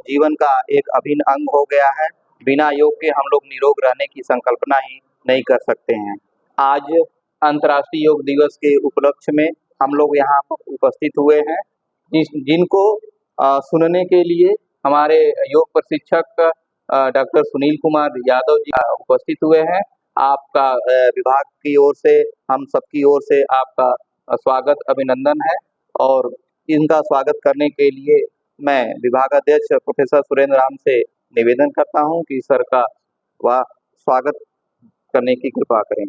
जीवन का एक अभिन्न अंग हो गया है। बिना योग के हम लोग निरोग रहने की संकल्पना ही नहीं कर सकते हैं। आज अंतर्राष्ट्रीय योग दिवस के उपलक्ष्य में हम लोग यहाँ पर उपस्थित हुए हैं, जिनको सुनने के लिए हमारे योग प्रशिक्षक डॉक्टर सुनील कुमार यादव जी उपस्थित हुए हैं। आपका विभाग की ओर से, हम सबकी ओर से आपका स्वागत अभिनंदन है। और इनका स्वागत करने के लिए मैं विभागाध्यक्ष प्रोफेसर सुरेंद्र राम से निवेदन करता हूं कि सर का वह स्वागत करने की कृपा करें।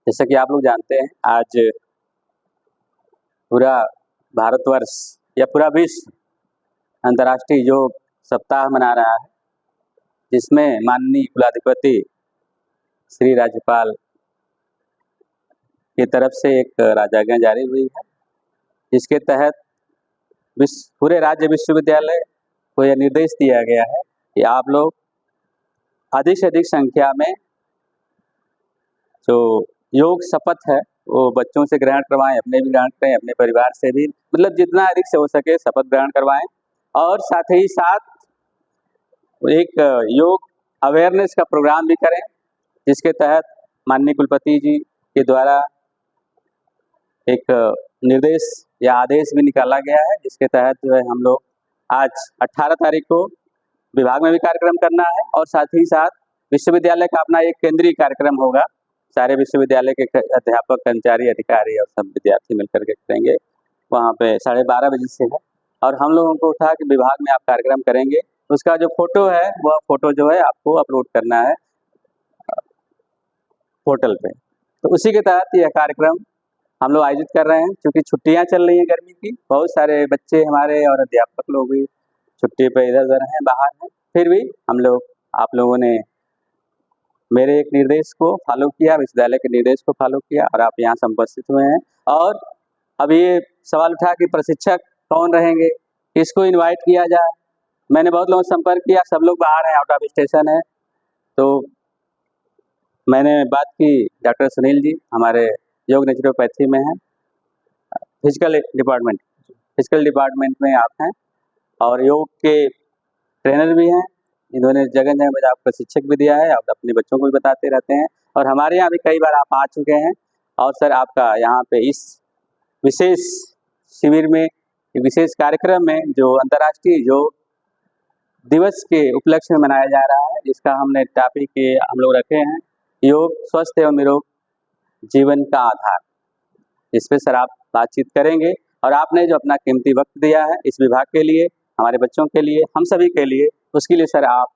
जैसा कि आप लोग जानते हैं, आज पूरा भारतवर्ष या पूरा विश्व अंतर्राष्ट्रीय योग सप्ताह मना रहा है, जिसमें माननीय कुलाधिपति श्री राज्यपाल की तरफ से एक राजाज्ञा जारी हुई है, जिसके तहत पूरे राज्य विश्वविद्यालय को यह निर्देश दिया गया है कि आप लोग अधिक से अधिक संख्या में जो योग शपथ है वो बच्चों से ग्रहण करवाएं, अपने भी ग्रहण करें, अपने परिवार से भी, मतलब जितना अधिक से हो सके शपथ ग्रहण करवाएं। और साथ ही साथ एक योग अवेयरनेस का प्रोग्राम भी करें, जिसके तहत माननीय कुलपति जी के द्वारा एक निर्देश या आदेश भी निकाला गया है, जिसके तहत जो है हम लोग आज 18 तारीख को विभाग में भी कार्यक्रम करना है और साथ ही साथ विश्वविद्यालय का अपना एक केंद्रीय कार्यक्रम होगा। सारे विश्वविद्यालय के अध्यापक, कर्मचारी, अधिकारी और सब विद्यार्थी मिलकर के करेंगे। वहाँ पे 12:30 बजे से है और हम लोगों को था कि विभाग में आप कार्यक्रम करेंगे, उसका जो फोटो है वह फोटो जो है आपको अपलोड करना है पोर्टल पे। तो उसी के तहत यह कार्यक्रम हम लोग आयोजित कर रहे हैं। क्योंकि छुट्टियाँ चल रही हैं गर्मी की, बहुत सारे बच्चे हमारे और अध्यापक लोग भी छुट्टी पे इधर उधर हैं, बाहर हैं, फिर भी हम लोग, आप लोगों ने मेरे एक निर्देश को फॉलो किया, विश्वविद्यालय के निर्देश को फॉलो किया और आप यहाँ उपस्थित हुए हैं। और अभी ये सवाल उठा कि प्रशिक्षक कौन रहेंगे, किसको इनवाइट किया जाए। मैंने बहुत लोगों से संपर्क किया, सब लोग बाहर हैं, आउट ऑफ स्टेशन है। तो मैंने बात की, डॉक्टर सुनील जी हमारे योग नेचुरोपैथी में हैं, फिजिकल डिपार्टमेंट में आप हैं और योग के ट्रेनर भी हैं। इन्होंने जगह जगह में आपको प्रशिक्षक भी दिया है और अपने बच्चों को भी बताते रहते हैं। और हमारे यहाँ भी कई बार आप आ चुके हैं। और सर आपका यहाँ पे इस विशेष शिविर में, विशेष कार्यक्रम में जो अंतर्राष्ट्रीय योग दिवस के उपलक्ष्य में मनाया जा रहा है, जिसका हमने टॉपिक हम लोग रखे हैं योग स्वस्थ एवं निरोग जीवन का आधार। इस पे सर आप बातचीत करेंगे और आपने जो अपना कीमती वक्त दिया है इस विभाग के लिए, हमारे बच्चों के लिए, हम सभी के लिए, उसके लिए सर आप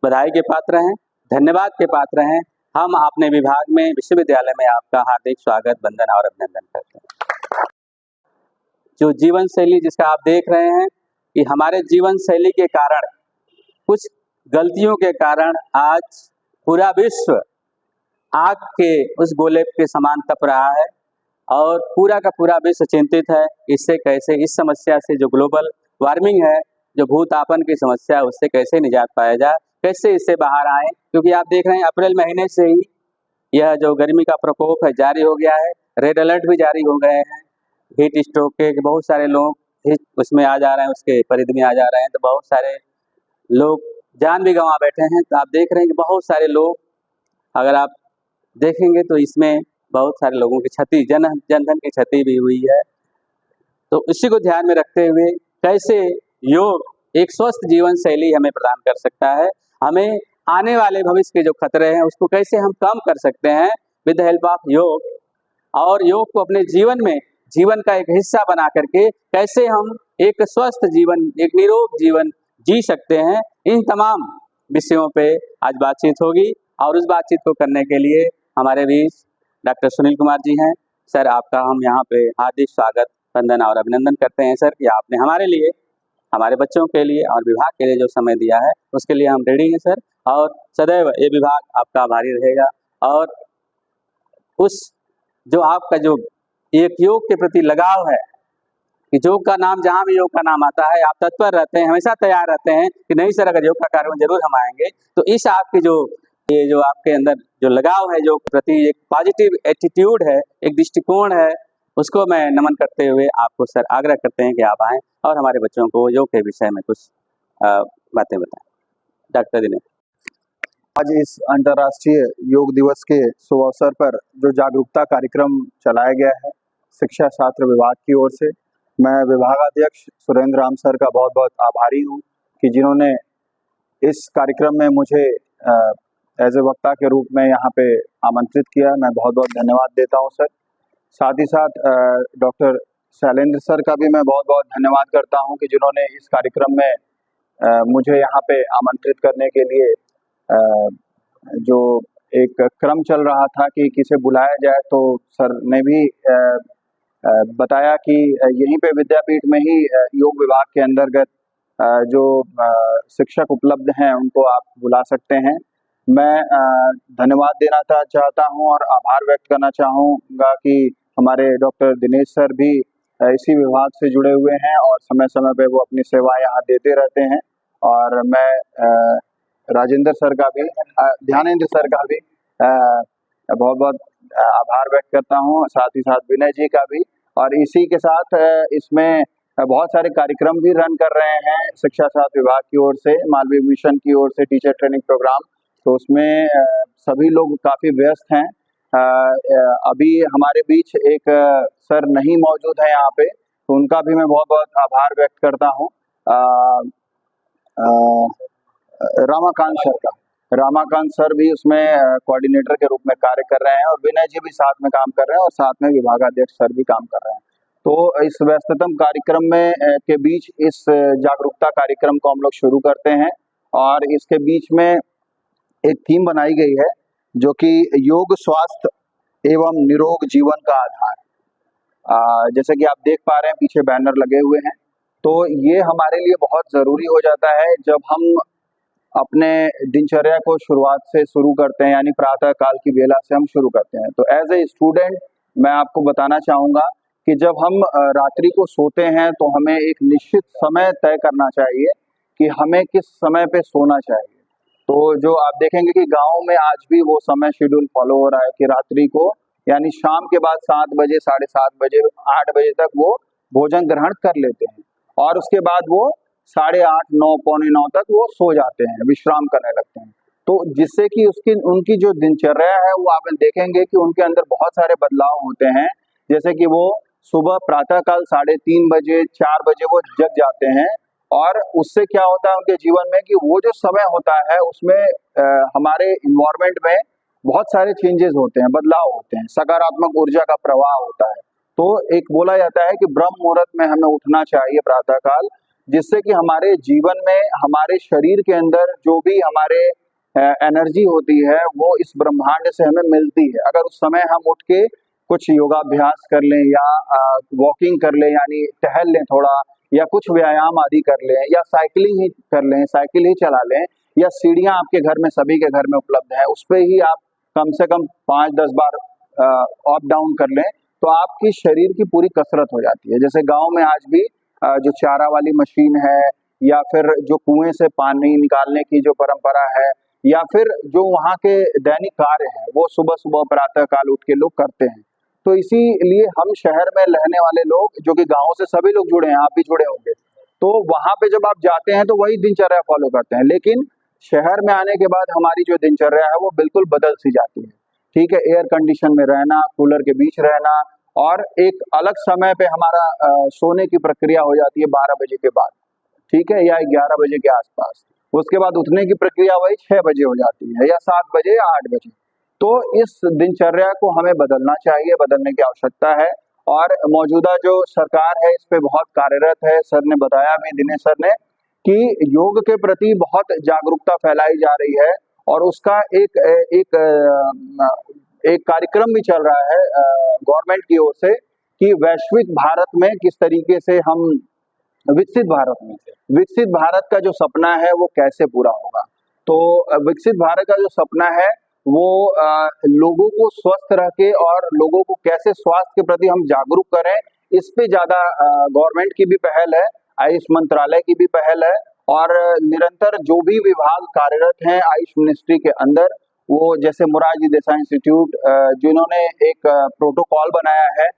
बधाई के पात्र हैं, धन्यवाद के पात्र हैं। हम अपने विभाग में, विश्वविद्यालय में आपका हार्दिक स्वागत, वंदन और अभिनंदन करते हैं। जो जीवन शैली जिसका आप देख रहे हैं कि हमारे जीवन शैली के कारण, कुछ गलतियों के कारण आज पूरा विश्व आग के उस गोले के समान तप रहा है और पूरा का पूरा विश्व चिंतित है इससे कैसे, इस समस्या से जो ग्लोबल वार्मिंग है, जो भूतापन की समस्या है, उससे कैसे निजात पाया जाए, कैसे इससे बाहर आए। क्योंकि आप देख रहे हैं अप्रैल महीने से ही यह जो गर्मी का प्रकोप है जारी हो गया है, रेड अलर्ट भी जारी हो गए हैं। हीट स्ट्रोक के बहुत सारे लोग उसमें आ जा रहे हैं, उसके परिधि में आ जा रहे हैं, तो बहुत सारे लोग जान भी गंवा बैठे हैं। तो आप देख रहे हैं कि बहुत सारे लोग, अगर आप देखेंगे तो इसमें बहुत सारे लोगों की क्षति, जनधन की क्षति भी हुई है। तो इसी को ध्यान में रखते हुए कैसे योग एक स्वस्थ जीवन शैली हमें प्रदान कर सकता है, हमें आने वाले भविष्य के जो खतरे हैं उसको कैसे हम कम कर सकते हैं विद द हेल्प ऑफ योग, और योग को अपने जीवन में, जीवन का एक हिस्सा बना करके कैसे हम एक स्वस्थ जीवन, एक निरोग जीवन जी सकते हैं। इन तमाम विषयों पे आज बातचीत होगी और उस बातचीत को करने के लिए हमारे बीच डॉक्टर सुनील कुमार जी हैं। सर आपका हम यहाँ पे हार्दिक स्वागत, वंदन और अभिनंदन करते हैं सर कि आपने हमारे लिए, हमारे बच्चों के लिए और विभाग के लिए जो समय दिया है उसके लिए हम रेडी हैं सर। और सदैव ये विभाग आपका आभारी रहेगा। और उस जो आपका जो एक योग के प्रति लगाव है कि योग का नाम, जहाँ भी योग का नाम आता है आप तत्पर रहते हैं, हमेशा तैयार रहते हैं कि नहीं सर अगर योग का कार्यक्रम जरूर हम आएंगे। तो इस आपकी जो ये जो आपके अंदर जो लगाव है, जो प्रति एक पॉजिटिव एटीट्यूड है, एक दृष्टिकोण है, उसको मैं नमन करते हुए आपको सर आग्रह करते हैं कि आप आएँ और हमारे बच्चों को योग के विषय में कुछ बातें बताएं। डॉक्टर दिनेश। आज इस अंतर्राष्ट्रीय योग दिवस के शुभ अवसर पर जो जागरूकता कार्यक्रम चलाया गया है शिक्षा छात्र विभाग की ओर से, मैं विभागाध्यक्ष सुरेंद्र राम सर का बहुत बहुत आभारी हूँ कि जिन्होंने इस कार्यक्रम में मुझे एज ए वक्ता के रूप में यहाँ पे आमंत्रित किया। मैं बहुत बहुत धन्यवाद देता हूँ सर। साथ ही साथ डॉक्टर शैलेंद्र सर का भी मैं बहुत बहुत धन्यवाद करता हूँ कि जिन्होंने इस कार्यक्रम में मुझे यहाँ पे आमंत्रित करने के लिए जो एक क्रम चल रहा था कि किसे बुलाया जाए, तो सर ने भी बताया कि यहीं पे विद्यापीठ में ही योग विभाग के अंतर्गत जो शिक्षक उपलब्ध हैं उनको आप बुला सकते हैं। मैं धन्यवाद देना चाहता हूं और आभार व्यक्त करना चाहूँगा कि हमारे डॉक्टर दिनेश सर भी इसी विभाग से जुड़े हुए हैं और समय समय पे वो अपनी सेवाएं यहाँ देते रहते हैं। और मैं राजेंद्र सर का भी, ध्यानेंद्र सर का भी बहुत बहुत आभार व्यक्त करता हूँ, साथ ही साथ विनय जी का भी। और इसी के साथ इसमें बहुत सारे कार्यक्रम भी रन कर रहे हैं शिक्षा छात्र विभाग की ओर से, मालवीय मिशन की ओर से टीचर ट्रेनिंग प्रोग्राम, तो उसमें सभी लोग काफ़ी व्यस्त हैं। अभी हमारे बीच एक सर नहीं मौजूद है यहाँ पे, तो उनका भी मैं बहुत बहुत आभार व्यक्त करता हूँ। रामाकांत सर भी उसमें कोऑर्डिनेटर के रूप में कार्य कर रहे हैं और विनय जी भी साथ में काम कर रहे हैं और साथ में विभागाध्यक्ष सर भी काम कर रहे हैं। तो इस व्यस्ततम कार्यक्रम में के बीच इस जागरूकता कार्यक्रम को हम लोग शुरू करते हैं और इसके बीच में एक थीम बनाई गई है जो कि योग स्वास्थ्य एवं निरोग जीवन का आधार। जैसे कि आप देख पा रहे हैं पीछे बैनर लगे हुए हैं, तो ये हमारे लिए बहुत ज़रूरी हो जाता है जब हम अपने दिनचर्या को शुरुआत से शुरू करते हैं, यानी प्रातः काल की बेला से हम शुरू करते हैं। तो एज ए स्टूडेंट मैं आपको बताना चाहूँगा कि जब हम रात्रि को सोते हैं तो हमें एक निश्चित समय तय करना चाहिए कि हमें किस समय पे सोना चाहिए। तो जो आप देखेंगे कि गाँव में आज भी वो समय शेड्यूल फॉलो हो रहा है कि रात्रि को यानी शाम के बाद 7 बजे, 7:30 बजे, 8 बजे तक वो भोजन ग्रहण कर लेते हैं और उसके बाद वो 8:30, 9, पौने 9 तक वो सो जाते हैं, विश्राम करने लगते हैं। तो जिससे कि उनकी जो दिनचर्या है वो आप देखेंगे कि उनके अंदर बहुत सारे बदलाव होते हैं। जैसे कि वो सुबह प्रातःकाल 3:30 बजे, 4 बजे वो जग जाते हैं और उससे क्या होता है उनके जीवन में कि वो जो समय होता है उसमें हमारे इन्वायरमेंट में बहुत सारे चेंजेस होते हैं, बदलाव होते हैं, सकारात्मक ऊर्जा का प्रवाह होता है। तो एक बोला जाता है कि ब्रह्म मुहूर्त में हमें उठना चाहिए प्रातःकाल, जिससे कि हमारे जीवन में, हमारे शरीर के अंदर जो भी हमारे एनर्जी होती है वो इस ब्रह्मांड से हमें मिलती है। अगर उस समय हम उठ के कुछ योगाभ्यास कर लें या वॉकिंग कर लें, यानी टहल लें थोड़ा, या कुछ व्यायाम आदि कर लें, या साइकिलिंग ही कर लें, साइकिल ही चला लें, या सीढ़ियाँ आपके घर में, सभी के घर में उपलब्ध है, उस पर ही आप कम से कम 5-10 बार अप डाउन कर लें, तो आपकी शरीर की पूरी कसरत हो जाती है। जैसे गाँव में आज भी जो चारा वाली मशीन है, या फिर जो कुएं से पानी निकालने की जो परंपरा है, या फिर जो वहाँ के दैनिक कार्य है वो सुबह सुबह प्रातः काल उठ के लोग करते हैं। तो इसीलिए हम शहर में रहने वाले लोग, जो कि गाँव से सभी लोग जुड़े हैं, आप भी जुड़े होंगे, तो वहाँ पे जब आप जाते हैं तो वही दिनचर्या फॉलो करते हैं। लेकिन शहर में आने के बाद हमारी जो दिनचर्या है वो बिल्कुल बदल सी जाती है। ठीक है, एयर कंडीशन में रहना, कूलर के बीच रहना, और एक अलग समय पे हमारा सोने की प्रक्रिया हो जाती है 12 बजे के बाद, ठीक है, या 11 बजे के आसपास। उसके बाद उठने की प्रक्रिया वही 6 बजे हो जाती है, या 7 बजे या 8 बजे। तो इस दिनचर्या को हमें बदलना चाहिए, बदलने की आवश्यकता है। और मौजूदा जो सरकार है इस पे बहुत कार्यरत है। सर ने बताया भी, दिनेश सर ने, कि योग के प्रति बहुत जागरूकता फैलाई जा रही है और उसका एक कार्यक्रम भी चल रहा है गवर्नमेंट की ओर से कि वैश्विक भारत में किस तरीके से हम विकसित भारत का जो सपना है वो कैसे पूरा होगा। तो विकसित भारत का जो सपना है वो लोगों को स्वस्थ रह के और लोगों को कैसे स्वास्थ्य के प्रति हम जागरूक करें, इस पे ज्यादा गवर्नमेंट की भी पहल है, आयुष मंत्रालय की भी पहल है, और निरंतर जो भी विभाग कार्यरत हैं आयुष मिनिस्ट्री के अंदर, वो जैसे मोरारजी देसाई इंस्टीट्यूट जिन्होंने एक प्रोटोकॉल बनाया है,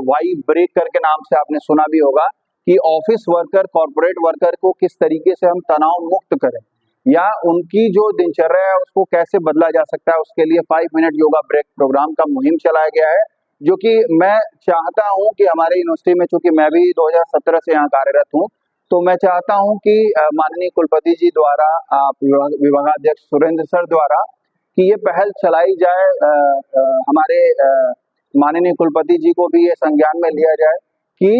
वाई ब्रेक करके नाम से आपने सुना भी होगा, कि ऑफिस वर्कर, कॉर्पोरेट वर्कर को किस तरीके से हम तनाव मुक्त करें या उनकी जो दिनचर्या है उसको कैसे बदला जा सकता है, उसके लिए 5 मिनट योगा ब्रेक प्रोग्राम का मुहिम चलाया गया है, जो कि मैं चाहता हूं कि हमारे यूनिवर्सिटी में, चूंकि मैं भी 2017 से यहाँ कार्यरत हूं, तो मैं चाहता हूं कि माननीय कुलपति जी द्वारा, विभागाध्यक्ष सुरेंद्र सर द्वारा, कि ये पहल चलाई जाए, हमारे माननीय कुलपति जी को भी ये संज्ञान में लिया जाए कि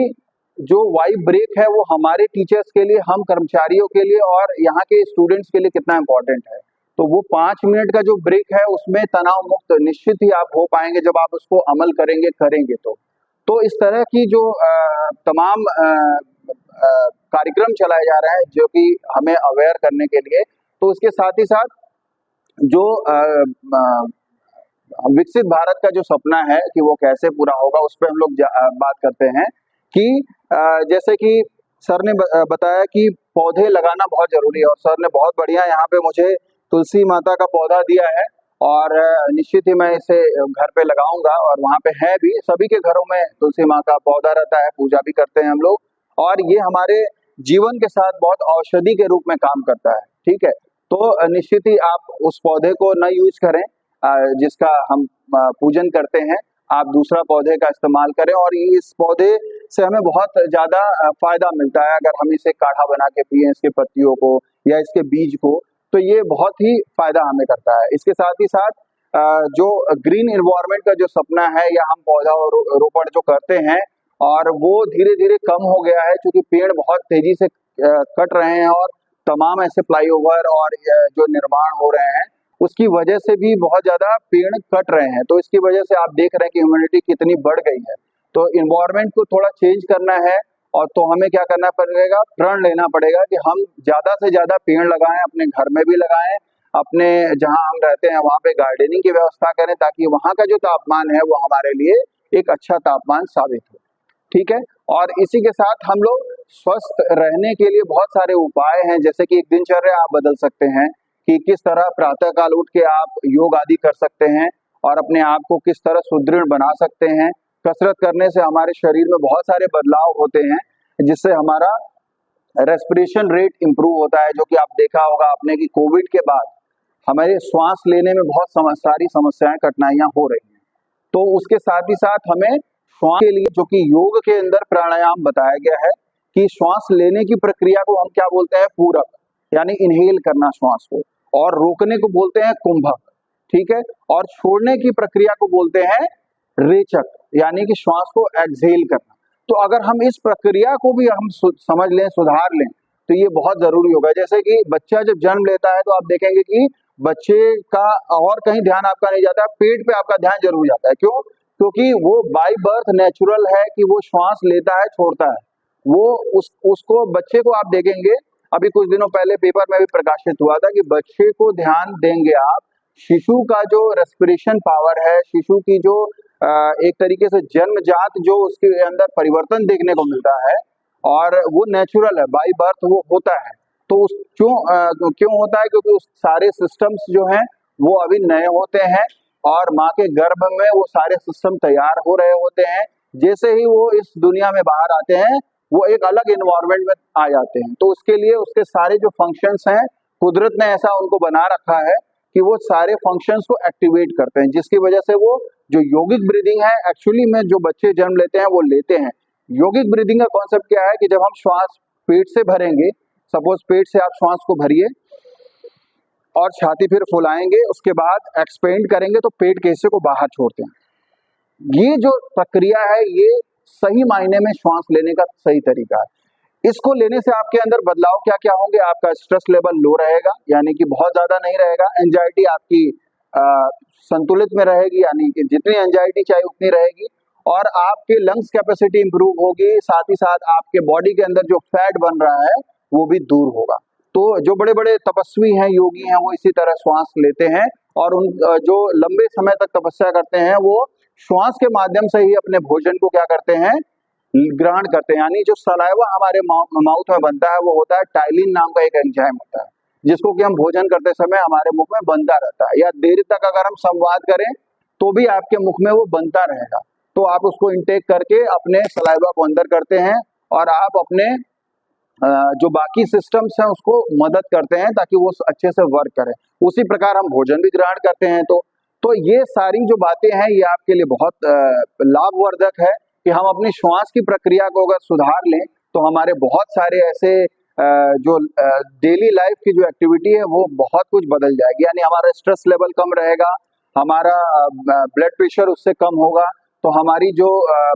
जो वाई ब्रेक है वो हमारे टीचर्स के लिए, हम कर्मचारियों के लिए और यहाँ के स्टूडेंट्स के लिए कितना इम्पोर्टेंट है। तो वो 5 मिनट का जो ब्रेक है उसमें तनाव मुक्त निश्चित ही आप हो पाएंगे जब आप उसको अमल करेंगे तो इस तरह की जो तमाम कार्यक्रम चलाए जा रहे हैं जो कि हमें अवेयर करने के लिए, तो उसके साथ ही साथ जो विकसित भारत का जो सपना है कि वो कैसे पूरा होगा, उस पर हम लोग बात करते हैं कि जैसे कि सर ने बताया कि पौधे लगाना बहुत जरूरी है, और सर ने बहुत बढ़िया यहाँ पे मुझे तुलसी माता का पौधा दिया है, और निश्चित ही मैं इसे घर पे लगाऊंगा, और वहाँ पे है भी, सभी के घरों में तुलसी माँ का पौधा रहता है, पूजा भी करते हैं हम लोग, और ये हमारे जीवन के साथ बहुत औषधि के रूप में काम करता है। ठीक है, तो निश्चित ही आप उस पौधे को न यूज करें जिसका हम पूजन करते हैं, आप दूसरा पौधे का इस्तेमाल करें, और इस पौधे से हमें बहुत ज्यादा फायदा मिलता है। अगर हम इसे काढ़ा बना के पिए, इसके पत्तियों को या इसके बीज को, तो ये बहुत ही फायदा हमें करता है। इसके साथ ही साथ जो ग्रीन इन्वायरमेंट का जो सपना है, या हम पौधा रोपण जो करते हैं, और वो धीरे धीरे कम हो गया है क्योंकि पेड़ बहुत तेजी से कट रहे हैं, और तमाम ऐसे फ्लाईओवर और जो निर्माण हो रहे हैं उसकी वजह से भी बहुत ज्यादा पेड़ कट रहे हैं। तो इसकी वजह से आप देख रहे हैं कि ह्यूमिडिटी कितनी बढ़ गई है। तो इन्वायरमेंट को थोड़ा चेंज करना है, और तो हमें क्या करना पड़ेगा, प्रण लेना पड़ेगा कि हम ज्यादा से ज्यादा पेड़ लगाएं, अपने घर में भी लगाएं, अपने जहां हम रहते हैं वहां पे गार्डनिंग की व्यवस्था करें, ताकि वहां का जो तापमान है वो हमारे लिए एक अच्छा तापमान साबित हो। ठीक है, और इसी के साथ हम लोग स्वस्थ रहने के लिए बहुत सारे उपाय हैं, जैसे कि एक दिनचर्या आप बदल सकते हैं कि किस तरह प्रातः काल उठ के आप योग आदि कर सकते हैं, और अपने आप को किस तरह सुदृढ़ बना सकते हैं। कसरत करने से हमारे शरीर में बहुत सारे बदलाव होते हैं, जिससे हमारा रेस्पिरेशन रेट इंप्रूव होता है, जो कि आप देखा होगा आपने कि कोविड के बाद हमारे श्वास लेने में बहुत सारी समस्याएं, कठिनाइयां हो रही हैं। तो उसके साथ ही साथ हमें श्वास के लिए, जो कि योग के अंदर प्राणायाम बताया गया है, कि श्वास लेने की प्रक्रिया को हम क्या बोलते हैं, पूरक, यानी इनहेल करना श्वास को, और रोकने को बोलते हैं कुंभक। ठीक है, और छोड़ने की प्रक्रिया को बोलते हैं रेचक, यानी कि श्वास को एक्सहेल करना। तो अगर हम इस प्रक्रिया को भी हम समझ लें, सुधार लें, तो ये बहुत जरूरी होगा। जैसे कि बच्चा जब जन्म लेता है तो आप देखेंगे कि बच्चे का और कहीं ध्यान आपका नहीं जाता, पेट पे आपका ध्यान जरूर जाता है। क्यों? क्योंकि वो बाय बर्थ नेचुरल है कि वो श्वास लेता है, छोड़ता है। वो उसको बच्चे को आप देखेंगे, अभी कुछ दिनों पहले पेपर में भी प्रकाशित हुआ था कि बच्चे को ध्यान देंगे आप, शिशु का जो रेस्पिरेशन पावर है, शिशु की जो एक तरीके से जन्मजात जो उसके अंदर परिवर्तन देखने को मिलता है, और वो नेचुरल है, बाय बर्थ वो होता है। तो क्यों होता है? क्योंकि उस सारे सिस्टम्स जो हैं वो अभी नए होते हैं, और माँ के गर्भ में वो सारे सिस्टम तैयार हो रहे होते हैं। जैसे ही वो इस दुनिया में बाहर आते हैं, वो एक अलग एनवायरनमेंट में आ जाते हैं। तो उसके लिए उसके सारे जो फंक्शंस हैं, कुदरत ने ऐसा उनको बना रखा है कि वो सारे फंक्शंस को एक्टिवेट करते हैं, जिसकी वजह से वो जो योगिक ब्रीदिंग है, एक्चुअली में जो बच्चे जन्म लेते हैं वो लेते हैं। योगिक ब्रीदिंग का कॉन्सेप्ट क्या है कि जब हम श्वास पेट से भरेंगे, सपोज पेट से आप श्वास को भरिए और छाती फिर फुलाएंगे, उसके बाद एक्सपेंड करेंगे तो पेट के हिस्से को बाहर छोड़ते हैं। ये जो प्रक्रिया है, ये सही मायने में श्वास लेने का सही तरीका है। इसको लेने से आपके अंदर बदलाव क्या क्या होंगे? आपका स्ट्रेस लेवल लो रहेगा, यानी कि बहुत ज्यादा नहीं रहेगा। एंजाइटी आपकी संतुलित में रहेगी, यानी कि जितनी एंजाइटी चाहिए उतनी रहेगी, और आपके लंग्स कैपेसिटी इंप्रूव होगी। साथ ही साथ आपके बॉडी के अंदर जो फैट बन रहा है वो भी दूर होगा। तो जो बड़े बड़े तपस्वी हैं, योगी हैं, वो इसी तरह श्वास लेते हैं, और उन जो लंबे समय तक तपस्या करते हैं वो श्वास के माध्यम से ही अपने भोजन को क्या करते हैं, ग्रहण करते हैं। यानी जो सलाइवा हमारे माउथ में बनता है वो होता है टाइलिन नाम का एक एंजाइम होता है, जिसको कि हम भोजन करते समय हमारे मुख में बनता रहता है, या देर तक अगर हम संवाद करें तो भी आपके मुख में वो बनता रहेगा। तो आप उसको इनटेक करके अपने सलाइवा को अंदर करते हैं और आप अपने जो बाकी सिस्टम्स हैं उसको मदद करते हैं ताकि वो अच्छे से वर्क करें। उसी प्रकार हम भोजन भी ग्रहण करते हैं। तो ये सारी जो बातें हैं ये आपके लिए बहुत लाभवर्धक है कि हम अपनी श्वास की प्रक्रिया को अगर सुधार लें तो हमारे बहुत सारे ऐसे जो डेली लाइफ की जो एक्टिविटी है वो बहुत कुछ बदल जाएगी। यानी हमारा स्ट्रेस लेवल कम रहेगा, हमारा ब्लड प्रेशर उससे कम होगा, तो हमारी जो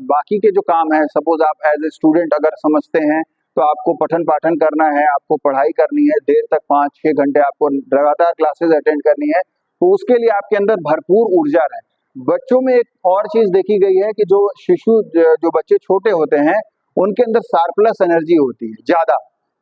बाकी के जो काम है, सपोज आप एज ए स्टूडेंट अगर समझते हैं तो आपको पठन पाठन करना है, आपको पढ़ाई करनी है, देर तक 5-6 घंटे आपको लगातार क्लासेस अटेंड करनी है, तो उसके लिए आपके अंदर भरपूर ऊर्जा रहे। बच्चों में एक और चीज देखी गई है कि जो शिशु जो बच्चे छोटे होते हैं उनके अंदर सरप्लस एनर्जी होती है, ज्यादा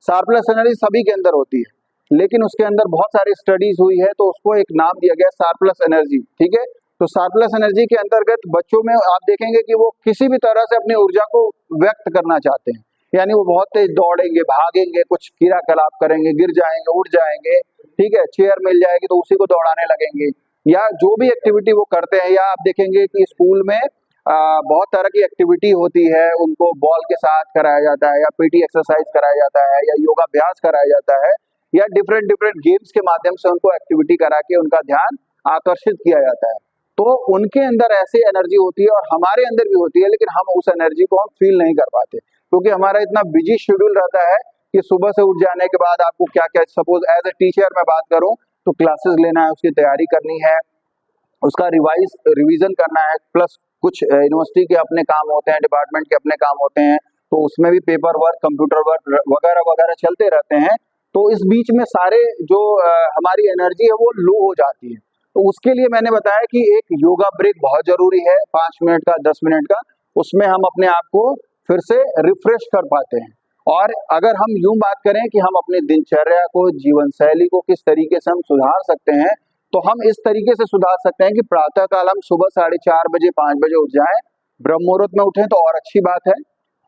सरप्लस एनर्जी सभी के अंदर होती है, लेकिन उसके अंदर बहुत सारी स्टडीज हुई है तो उसको एक नाम दिया गया सरप्लस एनर्जी। ठीक है, तो सरप्लस एनर्जी के अंतर्गत बच्चों में आप देखेंगे कि वो किसी भी तरह से अपनी ऊर्जा को व्यक्त करना चाहते हैं, यानी वो बहुत तेज दौड़ेंगे, भागेंगे, कुछ क्रियाकलाप करेंगे, गिर जाएंगे, उड़ जाएंगे, ठीक है, चेयर मिल जाएगी तो उसी को दौड़ाने लगेंगे, या जो भी एक्टिविटी वो करते हैं। या आप देखेंगे कि स्कूल में बहुत तरह की एक्टिविटी होती है, उनको बॉल के साथ कराया जाता है, या पीटी एक्सरसाइज कराया जाता है, या योगाभ्यास कराया जाता है, या डिफरेंट डिफरेंट गेम्स के माध्यम से उनको एक्टिविटी करा के उनका ध्यान आकर्षित किया जाता है। तो उनके अंदर ऐसी एनर्जी होती है और हमारे अंदर भी होती है, लेकिन हम उस एनर्जी को हम फील नहीं कर पाते क्योंकि हमारा इतना बिजी शेड्यूल रहता है कि सुबह से उठ जाने के बाद आपको क्या क्या, सपोज एज ए टीचर मैं बात करूं तो क्लासेस लेना है, उसकी तैयारी करनी है, उसका रिवीजन करना है, प्लस कुछ यूनिवर्सिटी के अपने काम होते हैं, डिपार्टमेंट के अपने काम होते हैं, तो उसमें भी पेपर वर्क, कंप्यूटर वर्क वगैरह वगैरह चलते रहते हैं। तो इस बीच में सारे जो हमारी एनर्जी है वो लो हो जाती है। तो उसके लिए मैंने बताया कि एक योगा ब्रेक बहुत जरूरी है, 5 मिनट का, 10 मिनट का, उसमें हम अपने आप को फिर से रिफ्रेश कर पाते हैं। और अगर हम यूं बात करें कि हम अपनी दिनचर्या को, जीवन शैली को किस तरीके से हम सुधार सकते हैं, तो हम इस तरीके से सुधार सकते हैं कि प्रातः काल हम सुबह 4:30 बजे, 5 बजे उठ जाएं, ब्रह्म मुहूर्त में उठें तो और अच्छी बात है,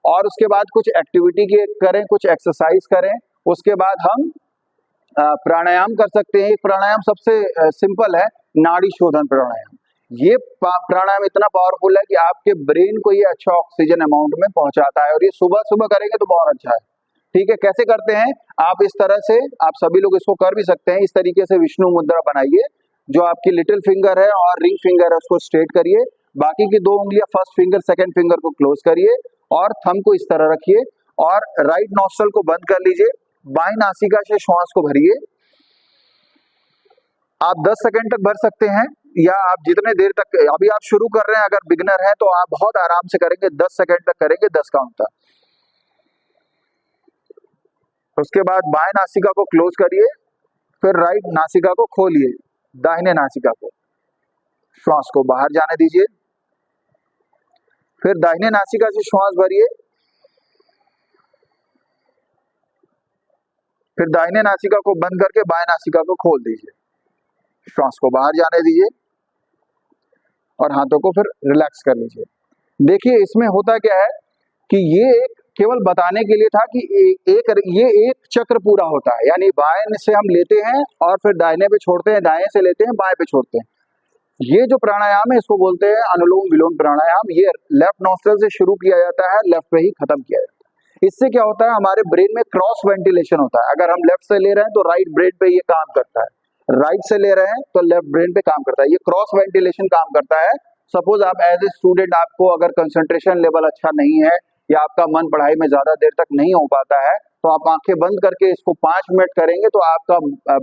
और उसके बाद कुछ एक्टिविटी करें, कुछ एक्सरसाइज करें। उसके बाद हम प्राणायाम कर सकते हैं। प्राणायाम सबसे सिंपल है, नाड़ी शोधन प्राणायाम। ये प्राणायाम इतना पावरफुल है कि आपके ब्रेन को ये अच्छा ऑक्सीजन अमाउंट में पहुंचाता है, और ये सुबह सुबह करेंगे तो बहुत अच्छा है। ठीक है, कैसे करते हैं आप, इस तरह से आप सभी लोग इसको कर भी सकते हैं। इस तरीके से विष्णु मुद्रा बनाइए, जो आपकी लिटिल फिंगर है और रिंग फिंगर है उसको स्ट्रेट करिए, बाकी की 2 उंगलियां, फर्स्ट फिंगर, सेकंड फिंगर को क्लोज करिए, और थंब को इस तरह रखिए, और राइट नॉस्ट्रल को बंद कर लीजिए, बाईं नासिका से श्वास को भरिए। आप 10 सेकंड तक भर सकते हैं, या आप जितने देर तक, अभी आप शुरू कर रहे हैं, अगर बिगिनर हैं तो आप बहुत आराम से करेंगे, 10 सेकंड तक करेंगे, 10 काउंट तक। उसके बाद बाएं नासिका को क्लोज करिए, फिर राइट नासिका को खोलिए, दाहिने नासिका को, श्वास को बाहर जाने दीजिए, फिर दाहिने नासिका से श्वास भरिए, फिर दाहिने नासिका को बंद करके बाएं नासिका को खोल दीजिए, श्वास को बाहर जाने दीजिए, और हाथों को फिर रिलैक्स कर लीजिए। देखिए इसमें होता क्या है कि ये केवल बताने के लिए था कि ये एक चक्र पूरा होता है, यानी बाएं से हम लेते हैं और फिर दाहिने पे छोड़ते हैं, दाएं से लेते हैं, बाएं पे छोड़ते हैं। ये जो प्राणायाम है इसको बोलते हैं अनुलोम विलोम प्राणायाम। ये लेफ्ट नॉस्ट्रल से शुरू किया जाता है, लेफ्ट पे ही खत्म किया जाता है। इससे क्या होता है, हमारे ब्रेन में क्रॉस वेंटिलेशन होता है। अगर हम लेफ्ट से ले रहे हैं तो राइट ब्रेन पे ये काम करता है, राइट से ले रहे हैं तो लेफ्ट ब्रेन पे काम करता है। ये क्रॉस वेंटिलेशन काम करता है। सपोज आप एज ए स्टूडेंट, आपको अगर कंसंट्रेशन लेवल अच्छा नहीं है, या आपका मन पढ़ाई में ज्यादा देर तक नहीं हो पाता है, तो आप आंखें बंद करके इसको 5 मिनट करेंगे तो आपका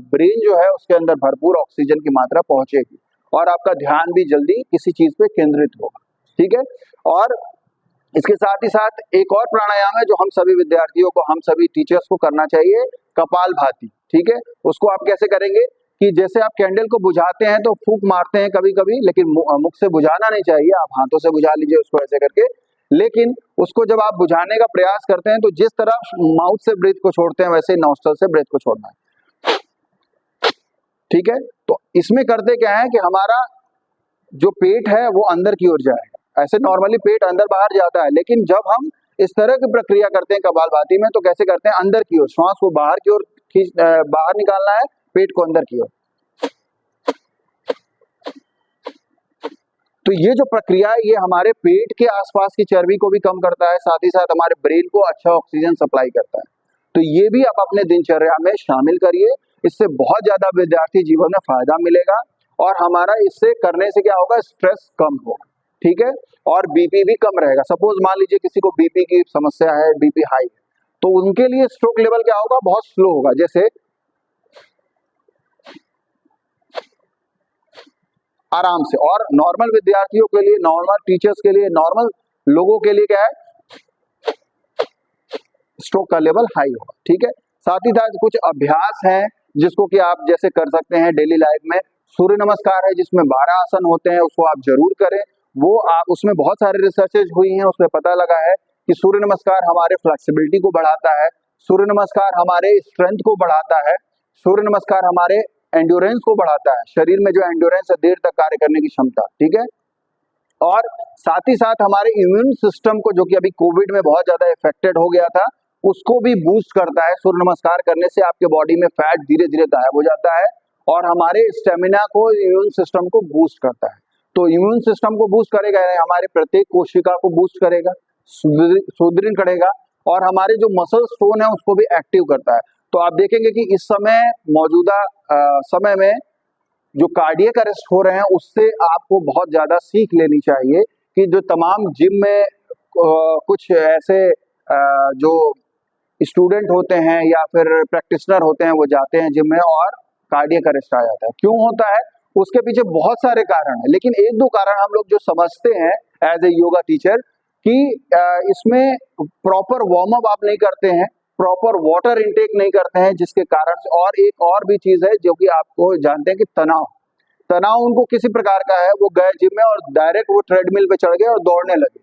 ब्रेन जो है उसके अंदर भरपूर ऑक्सीजन की मात्रा पहुंचेगी, और आपका ध्यान भी जल्दी किसी चीज पे केंद्रित होगा। ठीक है, और इसके साथ ही साथ एक और प्राणायाम है जो हम सभी विद्यार्थियों को, हम सभी टीचर्स को करना चाहिए, कपालभाति। ठीक है, उसको आप कैसे करेंगे कि जैसे आप कैंडल को बुझाते हैं तो फूंक मारते हैं कभी कभी, लेकिन मुख से बुझाना नहीं चाहिए, आप हाथों से बुझा लीजिए उसको ऐसे करके। लेकिन उसको जब आप बुझाने का प्रयास करते हैं तो जिस तरह माउथ से ब्रेथ को छोड़ते हैं वैसे नॉस्ट्रल से ब्रेथ को छोड़ना है। ठीक है, तो इसमें करते क्या है कि हमारा जो पेट है वो अंदर की ओर जाएगा। ऐसे नॉर्मली पेट अंदर बाहर जाता है, लेकिन जब हम इस तरह की प्रक्रिया करते हैं कपालभाति में तो कैसे करते हैं, अंदर की ओर श्वास को बाहर की ओर बाहर निकालना है, पेट को अंदर की ओर। तो ये जो प्रक्रिया है ये हमारे पेट के आसपास की चर्बी को भी कम करता है, साथ ही साथ हमारे ब्रेन को अच्छा ऑक्सीजन सप्लाई करता है। तो ये भी आप अपने दिनचर्या में शामिल करिए, इससे बहुत ज्यादा विद्यार्थी जीवन में फायदा मिलेगा और हमारा इससे करने से क्या होगा, स्ट्रेस कम होगा, ठीक है, और बीपी भी कम रहेगा। सपोज मान लीजिए किसी को बीपी की समस्या है, बीपी हाई, तो उनके लिए स्ट्रोक लेवल क्या होगा, बहुत स्लो होगा। जैसे आराम से, और नॉर्मल विद्यार्थियों के लिए, नॉर्मल टीचर्स के लिए, नॉर्मल लोगों के लिए क्या है, स्ट्रोक का लेवल हाई होगा, ठीक है। साथ ही साथ कुछ अभ्यास है जिसको कि आप जैसे कर सकते हैं डेली लाइफ में। सूर्य नमस्कार है जिसमें 12 आसन होते हैं, उसको आप जरूर करें। वो आप, उसमें बहुत सारे रिसर्चेज हुई हैं, उसमें पता लगा है कि सूर्य नमस्कार हमारे फ्लेक्सिबिलिटी को बढ़ाता है, सूर्य नमस्कार हमारे स्ट्रेंथ को बढ़ाता है, सूर्य नमस्कार हमारे एंड्योरेंस को बढ़ाता है, शरीर में जो एंड्योरेंस है, देर तक कार्य करने की क्षमता, ठीक है। और साथ ही साथ हमारे इम्यून सिस्टम को, जो कि अभी कोविड में बहुत ज्यादा इफेक्टेड हो गया था, उसको भी बूस्ट करता है। सूर्य नमस्कार करने से आपके बॉडी में फैट धीरे धीरे गायब हो जाता है और हमारे स्टेमिना को, इम्यून सिस्टम को बूस्ट करता है। तो इम्यून सिस्टम को बूस्ट करेगा, हमारे प्रत्येक कोशिका को बूस्ट करेगा, सुदृढ़ करेगा, और हमारे जो मसल स्टोन है उसको भी एक्टिव करता है। तो आप देखेंगे कि इस समय, मौजूदा समय में जो कार्डियक अरेस्ट हो रहे हैं, उससे आपको बहुत ज्यादा सीख लेनी चाहिए कि जो तमाम जिम में कुछ ऐसे जो स्टूडेंट होते हैं या फिर प्रैक्टिशनर होते हैं, वो जाते हैं जिम में और कार्डियक अरेस्ट आ जाता है। क्यों होता है, उसके पीछे बहुत सारे कारण हैं, लेकिन एक दो कारण हम लोग जो समझते हैं एज ए योगा टीचर कि इसमें प्रॉपर वार्म अप आप नहीं करते हैं, प्रॉपर वाटर इनटेक नहीं करते हैं, जिसके कारण से, और एक और भी चीज है जो कि आपको जानते हैं कि तनाव उनको किसी प्रकार का है, वो गए जिम में और डायरेक्ट वो ट्रेडमिल पे चढ़ गए और दौड़ने लगे,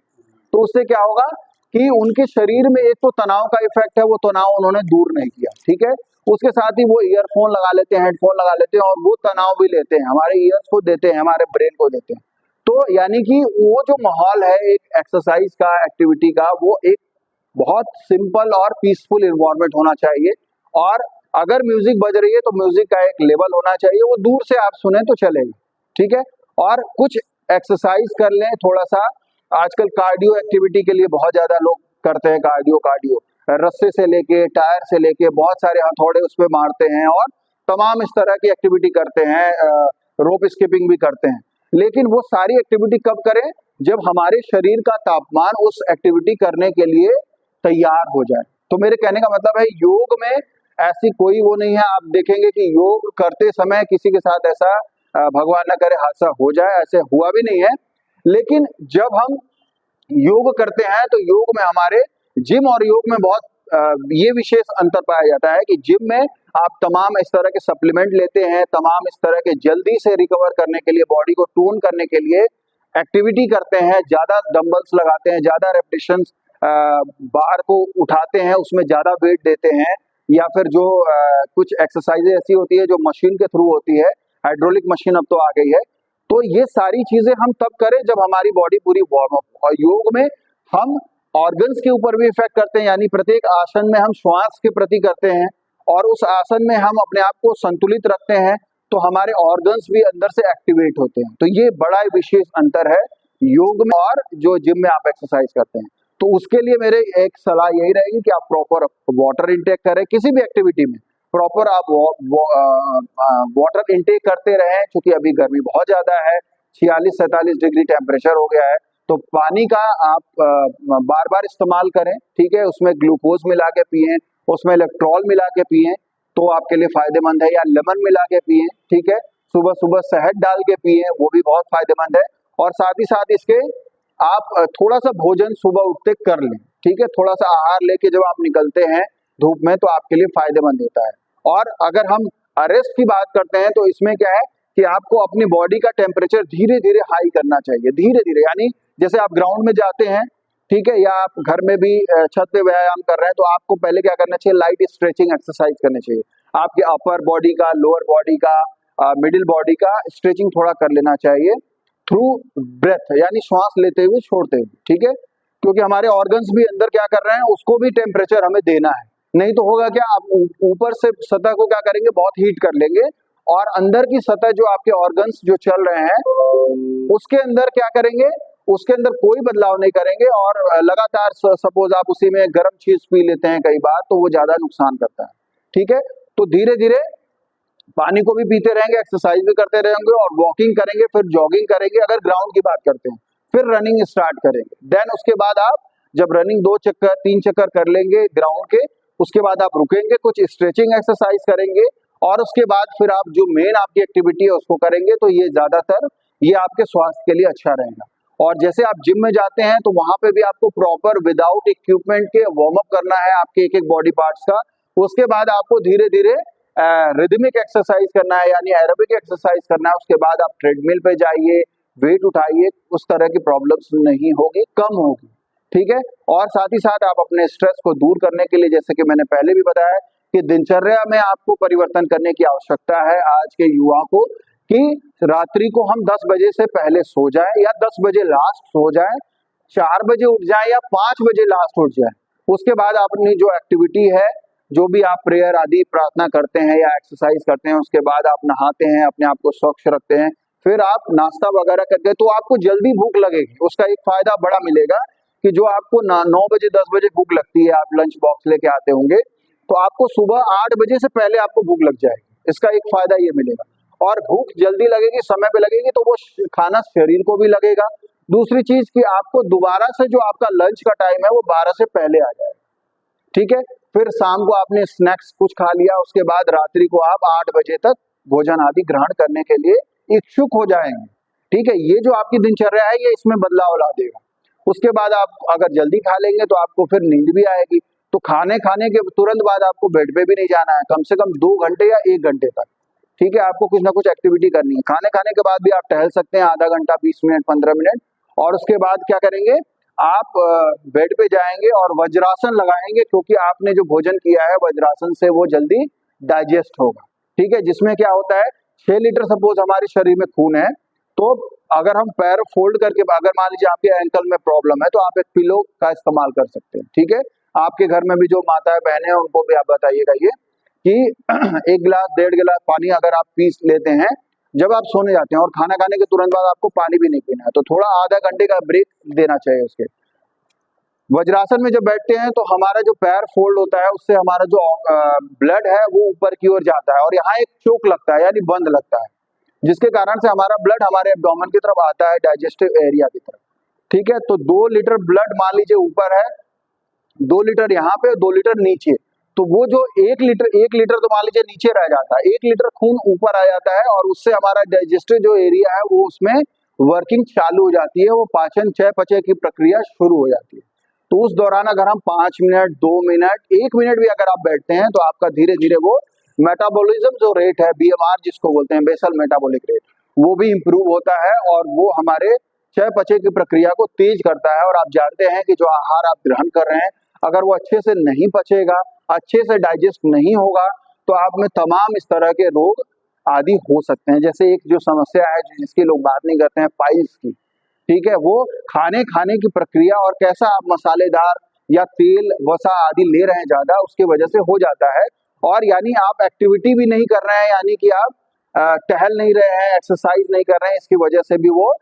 तो उससे क्या होगा कि उनके शरीर में एक तो तनाव का इफेक्ट है, वो तनाव उन्होंने दूर नहीं किया, ठीक है। उसके साथ ही वो ईयरफोन लगा लेते हैं, हेडफोन लगा लेते हैं, और वो तनाव भी लेते हैं, हमारे ईयर्स को देते हैं, हमारे ब्रेन को देते हैं। तो यानी कि वो जो माहौल है एक एक्सरसाइज का, एक्टिविटी का, वो एक बहुत सिंपल और पीसफुल इन्वायरमेंट होना चाहिए। और अगर म्यूजिक बज रही है तो म्यूजिक का एक लेवल होना चाहिए, वो दूर से आप सुने तो चलेगा, ठीक है। और कुछ एक्सरसाइज कर लें थोड़ा सा। आजकल कार्डियो एक्टिविटी के लिए बहुत ज्यादा लोग करते हैं, कार्डियो रस्से से लेके, टायर से लेके, बहुत सारे हथौड़े उस पर मारते हैं और तमाम इस तरह की एक्टिविटी करते हैं, रोप स्किपिंग भी करते हैं। लेकिन वो सारी एक्टिविटी कब करें, जब हमारे शरीर का तापमान उस एक्टिविटी करने के लिए तैयार हो जाए। तो मेरे कहने का मतलब है, योग में ऐसी कोई वो नहीं है, आप देखेंगे कि योग करते समय किसी के साथ ऐसा भगवान न करे हादसा हो जाए, ऐसे हुआ भी नहीं है। लेकिन जब हम योग करते हैं तो योग में हमारे जिम और योग में बहुत ये विशेष अंतर पाया जाता है कि जिम में आप तमाम इस तरह के सप्लीमेंट लेते हैं, तमाम इस तरह के जल्दी से रिकवर करने के लिए, बॉडी को टोन करने के लिए एक्टिविटी करते हैं, ज्यादा डंबल्स लगाते हैं, ज्यादा रेपिटेशंस बार को उठाते हैं, उसमें ज्यादा वेट देते हैं, या फिर जो कुछ एक्सरसाइजेज ऐसी होती है जो मशीन के थ्रू होती है, हाइड्रोलिक मशीन अब तो आ गई है। तो ये सारी चीजें हम तब करें जब हमारी बॉडी पूरी वार्म अप। और योग में हम ऑर्गन्स के ऊपर भी इफेक्ट करते हैं, यानी प्रत्येक आसन में हम श्वास के प्रति करते हैं, और उस आसन में हम अपने आप को संतुलित रखते हैं, तो हमारे ऑर्गन्स भी अंदर से एक्टिवेट होते हैं। तो ये बड़ा विशेष अंतर है योग में और जो जिम में आप एक्सरसाइज करते हैं। तो उसके लिए मेरे एक सलाह यही रहेगी कि आप प्रॉपर वाटर इंटेक करें, किसी भी एक्टिविटी में प्रॉपर आप वाटर इंटेक करते रहें, क्योंकि अभी गर्मी बहुत ज्यादा है, 46-47 डिग्री टेम्परेचर हो गया है। तो पानी का आप बार बार इस्तेमाल करें, ठीक है, उसमें ग्लूकोज मिला के पिए, उसमें इलेक्ट्रॉल मिला के पिए, तो आपके लिए फायदेमंद है, या लेमन मिला के पिए, ठीक है, सुबह सुबह शहद डाल के पिए, वो भी बहुत फायदेमंद है। और साथ ही साथ इसके आप थोड़ा सा भोजन सुबह उठते कर लें, ठीक है, थोड़ा सा आहार लेके जब आप निकलते हैं धूप में, तो आपके लिए फायदेमंद होता है। और अगर हम अरेस्ट की बात करते हैं तो इसमें क्या है कि आपको अपनी बॉडी का टेम्परेचर धीरे धीरे हाई करना चाहिए, धीरे धीरे, यानी जैसे आप ग्राउंड में जाते हैं, ठीक है, या आप घर में भी छत पे व्यायाम कर रहे हैं, तो आपको पहले क्या करना चाहिए, लाइट स्ट्रेचिंग एक्सरसाइज करनी चाहिए। आपके अपर बॉडी का, लोअर बॉडी का, मिडिल बॉडी का स्ट्रेचिंग थोड़ा कर लेना चाहिए थ्रू ब्रेथ, यानी श्वास लेते हुए छोड़ते हुए, ठीक है, क्योंकि हमारे ऑर्गन्स भी अंदर क्या कर रहे हैं, उसको भी टेम्परेचर हमें देना है। नहीं तो होगा क्या, आप ऊपर से सतह को क्या करेंगे, बहुत हीट कर लेंगे और अंदर की सतह जो आपके ऑर्गन्स जो चल रहे हैं उसके अंदर क्या करेंगे, उसके अंदर कोई बदलाव नहीं करेंगे और लगातार सपोज आप उसी में गर्म चीज पी लेते हैं कई बार, तो वो ज्यादा नुकसान करता है। ठीक है, तो धीरे धीरे पानी को भी पीते रहेंगे, एक्सरसाइज भी करते रहेंगे और वॉकिंग करेंगे, फिर जॉगिंग करेंगे अगर ग्राउंड की बात करते हैं, फिर रनिंग स्टार्ट करेंगे। देन उसके बाद आप जब रनिंग 2 चक्कर 3 चक्कर कर लेंगे ग्राउंड के, उसके बाद आप रुकेंगे, कुछ स्ट्रेचिंग एक्सरसाइज करेंगे और उसके बाद फिर आप जो मेन आपकी एक्टिविटी है उसको करेंगे। तो ये ज्यादातर ये आपके स्वास्थ्य के लिए अच्छा रहेगा। और जैसे आप जिम में जाते हैं तो वहां पे भी आपको प्रॉपर विदाउट इक्विपमेंट के वार्म अप करना है आपके एक एक बॉडी पार्ट्स का। उसके बाद आपको धीरे धीरे रिदमिक एक्सरसाइज करना है, यानी एरोबिक एक्सरसाइज करना है। उसके बाद आप ट्रेडमिल पे जाइए, वेट उठाइए, उस तरह की प्रॉब्लम्स नहीं होगी, कम होगी। ठीक है, और साथ ही साथ आप अपने स्ट्रेस को दूर करने के लिए, जैसे कि मैंने पहले भी बताया कि दिनचर्या में आपको परिवर्तन करने की आवश्यकता है आज के युवा को, कि रात्रि को हम 10 बजे से पहले सो जाए या 10 बजे लास्ट सो जाए, 4 बजे उठ जाए या 5 बजे लास्ट उठ जाए। उसके बाद अपनी जो एक्टिविटी है, जो भी आप प्रेयर आदि प्रार्थना करते हैं या एक्सरसाइज करते हैं, उसके बाद आप नहाते हैं, अपने आप को स्वच्छ रखते हैं, फिर आप नाश्ता वगैरह करते हैं, तो आपको जल्दी भूख लगेगी। उसका एक फायदा बड़ा मिलेगा कि जो आपको 9 बजे 10 बजे भूख लगती है, आप लंच बॉक्स लेके आते होंगे, तो आपको सुबह 8 बजे से पहले आपको भूख लग जाएगी। इसका एक फायदा ये मिलेगा, और भूख जल्दी लगेगी, समय पे लगेगी, तो वो खाना शरीर को भी लगेगा। दूसरी चीज कि आपको दोबारा से जो आपका लंच का टाइम है वो 12 से पहले आ जाएगा। ठीक है, फिर शाम को आपने स्नैक्स कुछ खा लिया, उसके बाद रात्रि को आप 8 बजे तक भोजन आदि ग्रहण करने के लिए इच्छुक हो जाएंगे। ठीक है, ये जो आपकी दिनचर्या है ये इसमें बदलाव ला देगा। उसके बाद आप अगर जल्दी खा लेंगे तो आपको फिर नींद भी आएगी। तो खाने के तुरंत बाद आपको बेड पे भी नहीं जाना है, कम से कम 2 घंटे या 1 घंटे तक। ठीक है, आपको कुछ ना कुछ एक्टिविटी करनी है। खाने के बाद भी आप टहल सकते हैं, आधा घंटा, 20 मिनट, 15 मिनट, और उसके बाद क्या करेंगे, आप बेड पे जाएंगे और वज्रासन लगाएंगे, क्योंकि आपने जो भोजन किया है वज्रासन से वो जल्दी डाइजेस्ट होगा। ठीक है, जिसमें क्या होता है, 6 लीटर सपोज हमारे शरीर में खून है, तो अगर हम पैर फोल्ड करके, अगर मान लीजिए आपके एंकल में प्रॉब्लम है, तो आप एक पिलो का इस्तेमाल कर सकते हैं। ठीक है, आपके घर में भी जो माताएं बहनें हैं उनको भी आप बताइएगा ये कि 1 गिलास 1.5 गिलास पानी अगर आप पी लेते हैं जब आप सोने जाते हैं, और खाना खाने के तुरंत बाद आपको पानी भी नहीं पीना है, तो थोड़ा आधा घंटे का ब्रेक देना चाहिए उसके। वज्रासन में जब बैठते हैं तो हमारा जो पैर फोल्ड होता है उससे हमारा जो ब्लड है वो ऊपर की ओर जाता है, और यहाँ एक चोक लगता है, यानी बंद लगता है, जिसके कारण से हमारा ब्लड हमारे एब्डोमेन की तरफ आता है, डाइजेस्टिव एरिया की तरफ। ठीक है, तो 2 लीटर ब्लड मान लीजिए ऊपर है, 2 लीटर यहाँ पे, 2 लीटर नीचे, तो वो जो 1 लीटर तो मान लीजिए नीचे रह जाता है, 1 लीटर खून ऊपर आ जाता है, और उससे हमारा डाइजेस्टिव जो एरिया है वो उसमें वर्किंग चालू हो जाती है, वो पाचन चयापचय की प्रक्रिया शुरू हो जाती है। तो उस दौरान अगर हम 5 मिनट, 2 मिनट, 1 मिनट भी अगर आप बैठते हैं, तो आपका धीरे धीरे वो मेटाबॉलिज्म जो रेट है, BMR जिसको बोलते हैं, बेसल मेटाबॉलिक रेट, वो भी इंप्रूव होता है, और वो हमारे चयापचय की प्रक्रिया को तेज करता है। और आप जानते हैं कि जो आहार आप ग्रहण कर रहे हैं, अगर वो अच्छे से नहीं पचेगा, अच्छे से डाइजेस्ट नहीं होगा, तो आप में तमाम इस तरह के रोग आदि हो सकते हैं। जैसे एक जो समस्या है जिसकी लोग बात नहीं करते हैं, पाइल्स की। ठीक है, वो खाने की प्रक्रिया और कैसा आप मसालेदार या तेल वसा आदि ले रहे हैं ज्यादा, उसकी वजह से हो जाता है। और यानी आप एक्टिविटी भी नहीं कर रहे हैं, यानी कि आप टहल नहीं रहे हैं, एक्सरसाइज नहीं कर रहे हैं, इसकी वजह से भी वो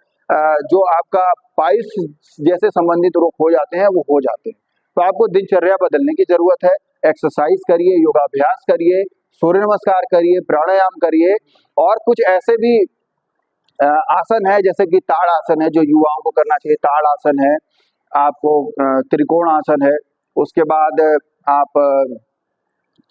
जो आपका पाइल्स जैसे संबंधित रोग हो जाते हैं वो हो जाते हैं। तो आपको दिनचर्या बदलने की जरूरत है, एक्सरसाइज करिए, योगाभ्यास करिए, सूर्य नमस्कार करिए, प्राणायाम करिए, और कुछ ऐसे भी आसन है जैसे कि ताड़ आसन है जो युवाओं को करना चाहिए। ताड़ आसन है, आपको त्रिकोण आसन है, उसके बाद आप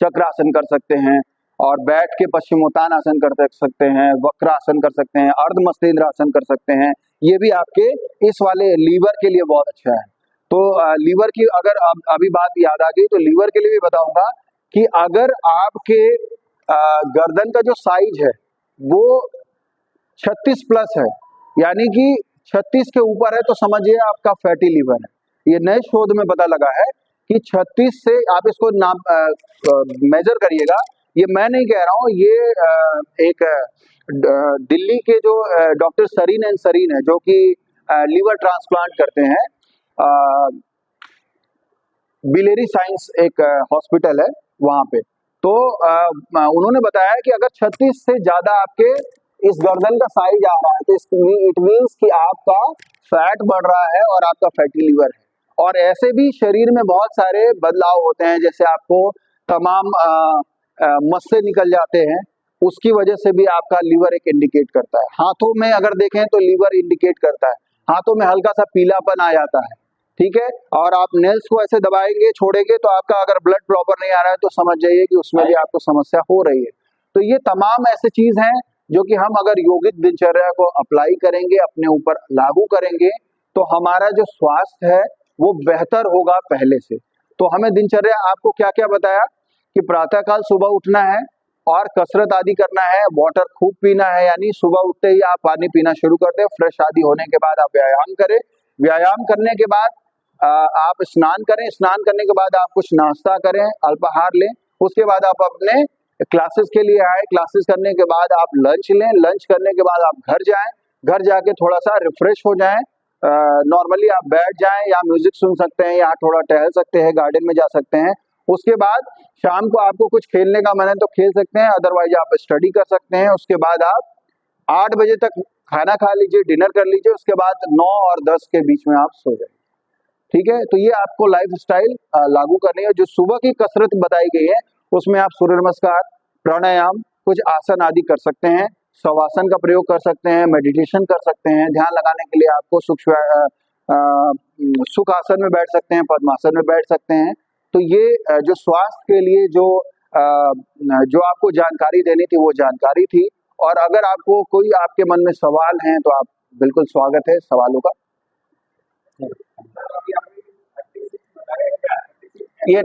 चक्रासन कर सकते हैं, और बैठ के पश्चिमोत्तान आसन कर सकते हैं, वक्रासन कर सकते हैं, अर्ध मस्तिष्क आसन कर सकते हैं। ये भी आपके इस वाले लीवर के लिए बहुत अच्छा है। तो लीवर की अगर अभी बात याद आ गई, तो लीवर के लिए भी बताऊंगा कि अगर आपके गर्दन का जो साइज है वो 36 प्लस है, यानी कि 36 के ऊपर है, तो समझिए आपका फैटी लीवर है। ये नए शोध में पता लगा है कि 36 से आप इसको नाम मेजर करिएगा। ये मैं नहीं कह रहा हूँ, ये एक दिल्ली के जो डॉक्टर सरीन एंड सरीन है, जो कि लीवर ट्रांसप्लांट करते हैं, बिलेरी साइंस एक हॉस्पिटल है वहाँ पे। तो उन्होंने बताया कि अगर 36 से ज्यादा आपके इस गर्दन का साइज आ रहा है तो इट मीन्स कि आपका फैट बढ़ रहा है और आपका फैटी लीवर है। और ऐसे भी शरीर में बहुत सारे बदलाव होते हैं, जैसे आपको तमाम मस्से निकल जाते हैं, उसकी वजह से भी आपका लीवर एक इंडिकेट करता है। हाथों में अगर देखें तो लीवर इंडिकेट करता है, हाथों में हल्का सा पीलापन आ जाता है, ठीक है। और आप नेल्स को ऐसे दबाएंगे छोड़ेंगे तो आपका अगर ब्लड प्रॉपर नहीं आ रहा है तो समझ जाइए कि उसमें भी आपको समस्या हो रही है। तो ये तमाम ऐसे चीज हैं जो कि हम अगर योगिक दिनचर्या को अप्लाई करेंगे, अपने ऊपर लागू करेंगे, तो हमारा जो स्वास्थ्य है वो बेहतर होगा पहले से। तो हमें दिनचर्या आपको क्या क्या बताया कि प्रातःकाल सुबह उठना है और कसरत आदि करना है, वाटर खूब पीना है, यानी सुबह उठते ही आप पानी पीना शुरू कर दें, फ्रेश आदि होने के बाद आप व्यायाम करें, व्यायाम करने के बाद आप स्नान करें, स्नान करने के बाद आप कुछ नाश्ता करें, अल्पाहार लें, उसके बाद आप अपने क्लासेस के लिए आए, क्लासेस करने के बाद आप लंच लें, लंच करने के बाद आप घर जाएं, घर जाके थोड़ा सा रिफ्रेश हो जाएं, नॉर्मली आप बैठ जाएं या म्यूजिक सुन सकते हैं या थोड़ा टहल सकते हैं, गार्डन में जा सकते हैं। उसके बाद शाम को आपको कुछ खेलने का मन है तो खेल सकते हैं, अदरवाइज आप स्टडी कर सकते हैं। उसके बाद आप 8 बजे तक खाना खा लीजिए, डिनर कर लीजिए, उसके बाद 9 और 10 के बीच में आप सो जाइए, ठीक है। तो ये आपको लाइफ स्टाइल लागू करनी है। जो सुबह की कसरत बताई गई है उसमें आप सूर्य नमस्कार, प्राणायाम, कुछ आसन आदि कर सकते हैं, शवासन का प्रयोग कर सकते हैं, मेडिटेशन कर सकते हैं। ध्यान लगाने के लिए आपको सुख आसन में बैठ सकते हैं, पद्मासन में बैठ सकते हैं। तो ये जो स्वास्थ्य के लिए जो आपको जानकारी देनी थी वो जानकारी थी। और अगर आपको कोई आपके मन में सवाल हैं तो आप बिल्कुल स्वागत है सवालों का। ये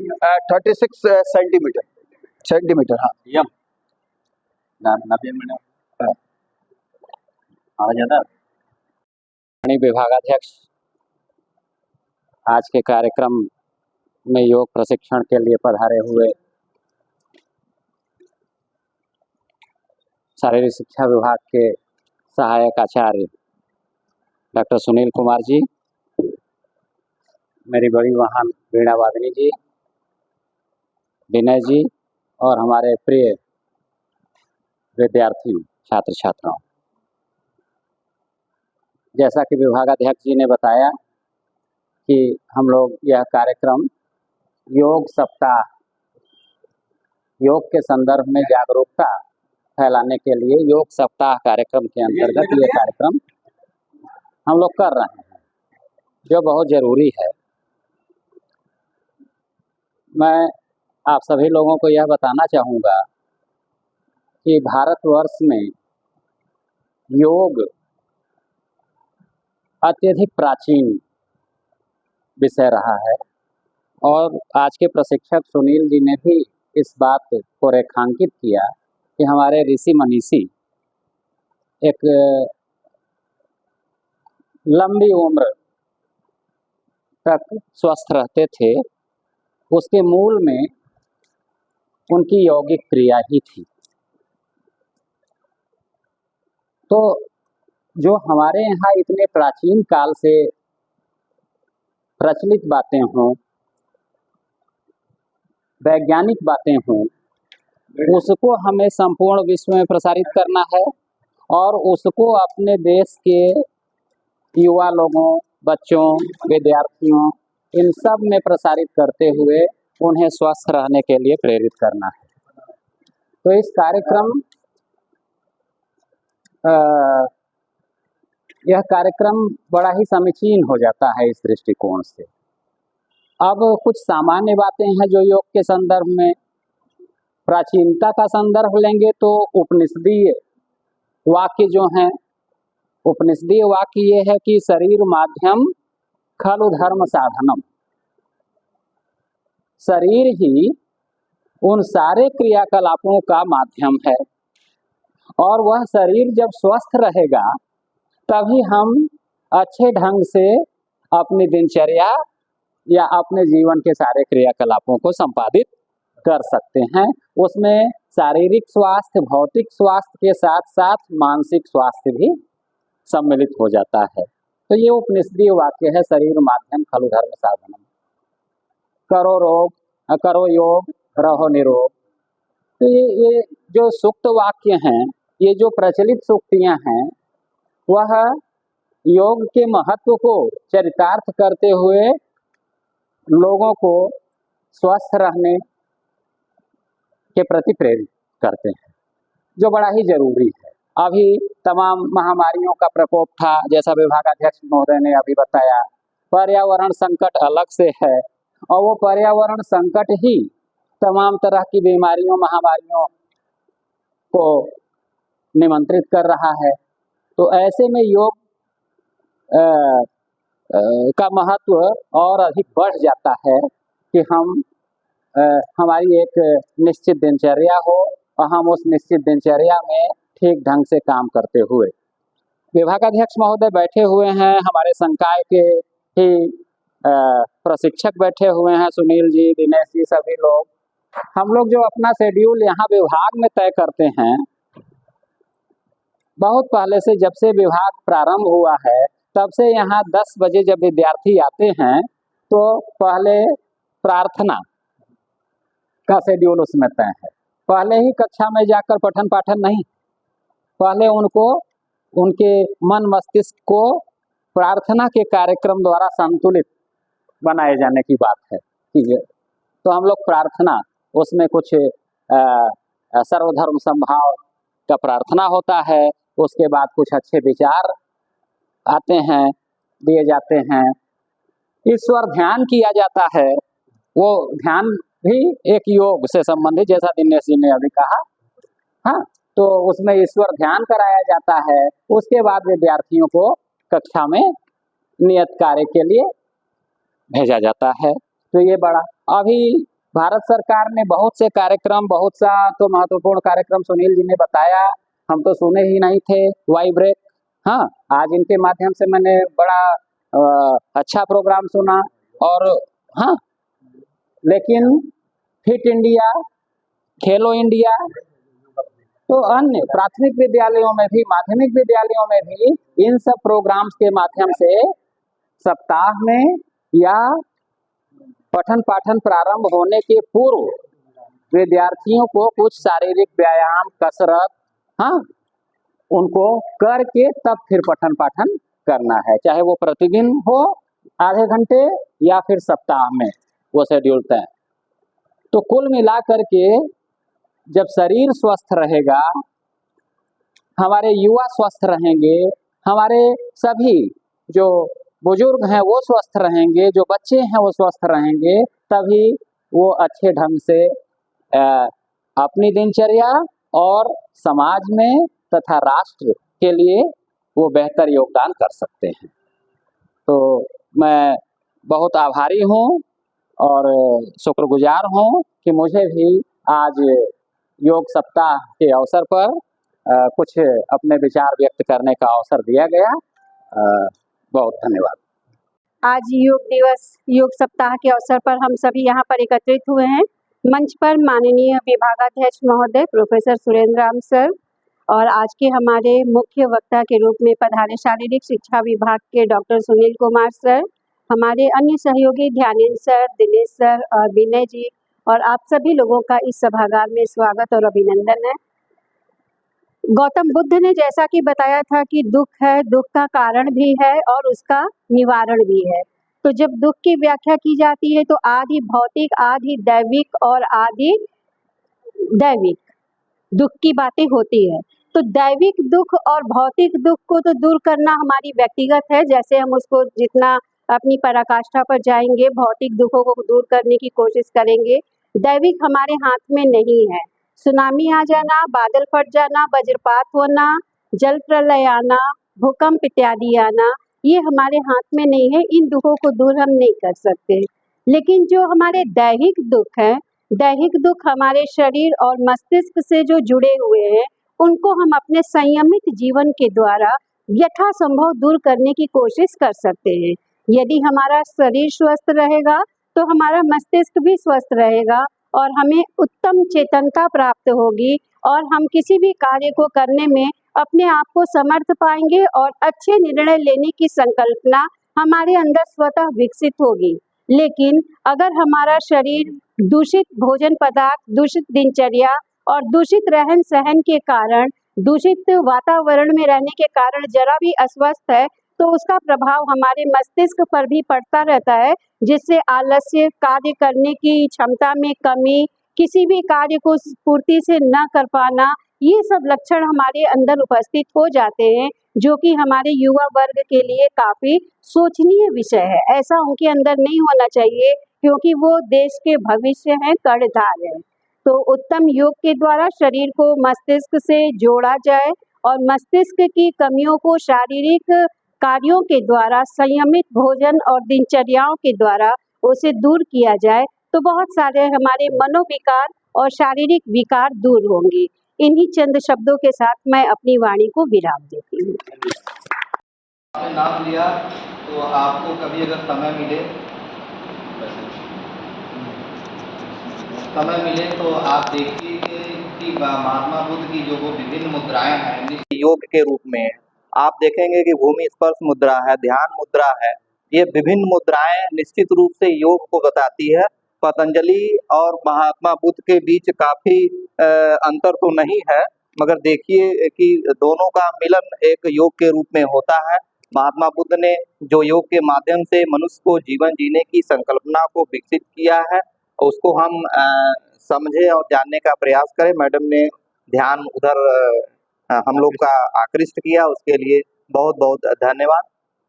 36 सेंटीमीटर हाँ। यम 90 मिनट आ जाता। विभागाध्यक्ष आज के कार्यक्रम में योग प्रशिक्षण के लिए पधारे हुए शारीरिक शिक्षा विभाग के सहायक आचार्य डॉक्टर सुनील कुमार जी, मेरी बड़ी बहन वीणा वादनी जी, विनय जी और हमारे प्रिय विद्यार्थियों, छात्र छात्राओं, जैसा कि विभागाध्यक्ष जी ने बताया कि हम लोग यह कार्यक्रम योग सप्ताह, योग के संदर्भ में जागरूकता फैलाने के लिए योग सप्ताह कार्यक्रम के अंतर्गत ये कार्यक्रम हम लोग कर रहे हैं, जो बहुत ज़रूरी है। मैं आप सभी लोगों को यह बताना चाहूँगा कि भारतवर्ष में योग अत्यधिक प्राचीन विषय रहा है और आज के प्रशिक्षक सुनील जी ने भी इस बात को रेखांकित किया कि हमारे ऋषि मनीषी एक लंबी उम्र तक स्वस्थ रहते थे, उसके मूल में उनकी यौगिक क्रिया ही थी। तो जो हमारे यहाँ इतने प्राचीन काल से प्रचलित बातें हों, वैज्ञानिक बातें हों, उसको हमें संपूर्ण विश्व में प्रसारित करना है और उसको अपने देश के युवा लोगों, बच्चों, विद्यार्थियों, इन सब में प्रसारित करते हुए उन्हें स्वस्थ रहने के लिए प्रेरित करना है। तो इस कार्यक्रम यह कार्यक्रम बड़ा ही समीचीन हो जाता है इस दृष्टिकोण से। अब कुछ सामान्य बातें हैं जो योग के संदर्भ में, प्राचीनता का संदर्भ लेंगे तो उपनिषदीय वाक्य जो हैं, उपनिषदीय वाक्य ये है कि शरीर माध्यम खलु धर्म साधनम, शरीर ही उन सारे क्रियाकलापों का माध्यम है और वह शरीर जब स्वस्थ रहेगा तभी हम अच्छे ढंग से अपनी दिनचर्या या अपने जीवन के सारे क्रियाकलापों को संपादित कर सकते हैं। उसमें शारीरिक स्वास्थ्य, भौतिक स्वास्थ्य के साथ साथ मानसिक स्वास्थ्य भी सम्मिलित हो जाता है। तो ये उपनिषदीय वाक्य है, शरीर माध्यम खलु धर्म साधनम। करो योग रहो निरोग। तो ये जो सूक्त वाक्य हैं, ये जो प्रचलित सूक्तियां हैं, वह योग के महत्व को चरितार्थ करते हुए लोगों को स्वस्थ रहने के प्रति प्रेरित करते हैं, जो बड़ा ही जरूरी है। अभी तमाम महामारियों का प्रकोप था, जैसा विभागाध्यक्ष महोदय ने अभी बताया। पर्यावरण संकट अलग से है, और वो पर्यावरण संकट ही तमाम तरह की बीमारियों, महामारियों को निमंत्रित कर रहा है। तो ऐसे में योग का महत्व और अधिक बढ़ जाता है कि हम हमारी एक निश्चित दिनचर्या हो, और हम उस निश्चित दिनचर्या में ठीक ढंग से काम करते हुए। विभागाध्यक्ष महोदय बैठे हुए हैं, हमारे संकाय के ही प्रशिक्षक बैठे हुए हैं, सुनील जी, दिनेश जी, सभी लोग। हम लोग जो अपना शेड्यूल यहाँ विभाग में तय करते हैं, बहुत पहले से, जब से विभाग प्रारंभ हुआ है तब से यहाँ 10 बजे जब विद्यार्थी आते हैं तो पहले प्रार्थना का शेड्यूल उसमें तय है। पहले ही कक्षा में जाकर पठन पाठन नहीं, पहले उनको उनके मन मस्तिष्क को प्रार्थना के कार्यक्रम द्वारा संतुलित बनाए जाने की बात है। ठीक है, तो हम लोग प्रार्थना, उसमें कुछ सर्वधर्म संभाव का प्रार्थना होता है, उसके बाद कुछ अच्छे विचार आते हैं, दिए जाते हैं, ईश्वर ध्यान किया जाता है। वो ध्यान भी एक योग से संबंधित, जैसा दिनेश जी ने अभी कहा। हाँ, तो उसमें ईश्वर ध्यान कराया जाता है। उसके बाद विद्यार्थियों को कक्षा में नियत कार्य के लिए भेजा जाता है। तो ये बड़ा, अभी भारत सरकार ने बहुत से कार्यक्रम, बहुत सा तो महत्वपूर्ण कार्यक्रम सुनील जी ने बताया, हम तो सुने ही नहीं थे। वाई ब्रेक, हाँ, आज इनके माध्यम से मैंने बड़ा अच्छा प्रोग्राम सुना। और हाँ, लेकिन फिट इंडिया, खेलो इंडिया, तो अन्य प्राथमिक विद्यालयों में भी, माध्यमिक विद्यालयों में भी इन सब प्रोग्राम्स के माध्यम से सप्ताह में या पठन पाठन प्रारंभ होने के पूर्व विद्यार्थियों को कुछ शारीरिक व्यायाम, कसरत, हाँ, उनको करके तब फिर पठन पाठन करना है, चाहे वो प्रतिदिन हो आधे घंटे या फिर सप्ताह में, वो शेड्यूल तय। तो कुल मिला करके जब शरीर स्वस्थ रहेगा, हमारे युवा स्वस्थ रहेंगे, हमारे सभी जो बुजुर्ग हैं वो स्वस्थ रहेंगे, जो बच्चे हैं वो स्वस्थ रहेंगे, तभी वो अच्छे ढंग से अपनी दिनचर्या और समाज में तथा राष्ट्र के लिए वो बेहतर योगदान कर सकते हैं। तो मैं बहुत आभारी हूँ और शुक्रगुजार हूँ कि मुझे भी आज योग सप्ताह के अवसर पर कुछ अपने विचार व्यक्त करने का अवसर दिया गया। बहुत धन्यवाद। आज योग दिवस, योग सप्ताह के अवसर पर हम सभी यहाँ पर एकत्रित हुए हैं। मंच पर माननीय विभागाध्यक्ष महोदय प्रोफेसर सुरेंद्र राम सर और आज के हमारे मुख्य वक्ता के रूप में पधारे शारीरिक शिक्षा विभाग के डॉक्टर सुनील कुमार सर, हमारे अन्य सहयोगी ध्यानेंद्र सर, दिनेश सर और विनय जी, और आप सभी लोगों का इस सभागार में स्वागत और अभिनंदन है। गौतम बुद्ध ने जैसा कि बताया था कि दुख है, दुख का कारण भी है और उसका निवारण भी है। तो जब दुख की व्याख्या की जाती है तो आदि भौतिक, आदि दैविक और आदि दैविक दुख की बातें होती है। तो दैविक दुख और भौतिक दुख को तो दूर करना हमारी व्यक्तिगत है, जैसे हम उसको जितना अपनी पराकाष्ठा पर जाएंगे, भौतिक दुखों को दूर करने की कोशिश करेंगे। दैविक हमारे हाथ में नहीं है। सुनामी आ जाना, बादल फट जाना, वज्रपात होना, जल प्रलय आना, भूकंप इत्यादि आना, ये हमारे हाथ में नहीं है। इन दुखों को दूर हम नहीं कर सकते। लेकिन जो हमारे दैहिक दुख हैं, दैहिक दुख हमारे शरीर और मस्तिष्क से जो जुड़े हुए हैं, उनको हम अपने संयमित जीवन के द्वारा यथासंभव दूर करने की कोशिश कर सकते हैं। यदि हमारा शरीर स्वस्थ रहेगा तो हमारा मस्तिष्क भी स्वस्थ रहेगा और हमें उत्तम चेतनता प्राप्त होगी और हम किसी भी कार्य को करने में अपने आप को समर्थ पाएंगे और अच्छे निर्णय लेने की संकल्पना हमारे अंदर स्वतः विकसित होगी। लेकिन अगर हमारा शरीर दूषित भोजन पदार्थ, दूषित दिनचर्या और दूषित रहन सहन के कारण, दूषित वातावरण में रहने के कारण जरा भी अस्वस्थ है तो उसका प्रभाव हमारे मस्तिष्क पर भी पड़ता रहता है, जिससे आलस्य, कार्य करने की क्षमता में कमी, किसी भी कार्य को पूर्ति से न कर पाना, ये सब लक्षण हमारे अंदर उपस्थित हो जाते हैं, जो कि हमारे युवा वर्ग के लिए काफ़ी सोचनीय विषय है। ऐसा उनके अंदर नहीं होना चाहिए, क्योंकि वो देश के भविष्य हैं, कर्णधार हैं। तो उत्तम योग के द्वारा शरीर को मस्तिष्क से जोड़ा जाए और मस्तिष्क की कमियों को शारीरिक कार्यों के द्वारा, संयमित भोजन और दिनचर्याओं के द्वारा उसे दूर किया जाए, तो बहुत सारे हमारे मनोविकार और शारीरिक विकार दूर होंगे। इन्हीं चंद शब्दों के साथ मैं अपनी वाणी को विराम देती हूँ। आपने नाम लिया तो आपको कभी अगर समय मिले तो आप देखिए कि महात्मा बुद्ध की जो वो विभिन्न मुद्राएं हैं योग के रूप में, आप देखेंगे कि भूमि स्पर्श मुद्रा है, ध्यान मुद्रा है, ये विभिन्न मुद्राएं निश्चित रूप से योग को बताती है। पतंजलि और महात्मा बुद्ध के बीच काफी अंतर तो नहीं है, मगर देखिए कि दोनों का मिलन एक योग के रूप में होता है। महात्मा बुद्ध ने जो योग के माध्यम से मनुष्य को जीवन जीने की संकल्पना को विकसित किया है, उसको हम समझे और जानने का प्रयास करें। मैडम ने ध्यान उधर हम लोग का आकृष्ट किया, उसके लिए बहुत बहुत धन्यवाद।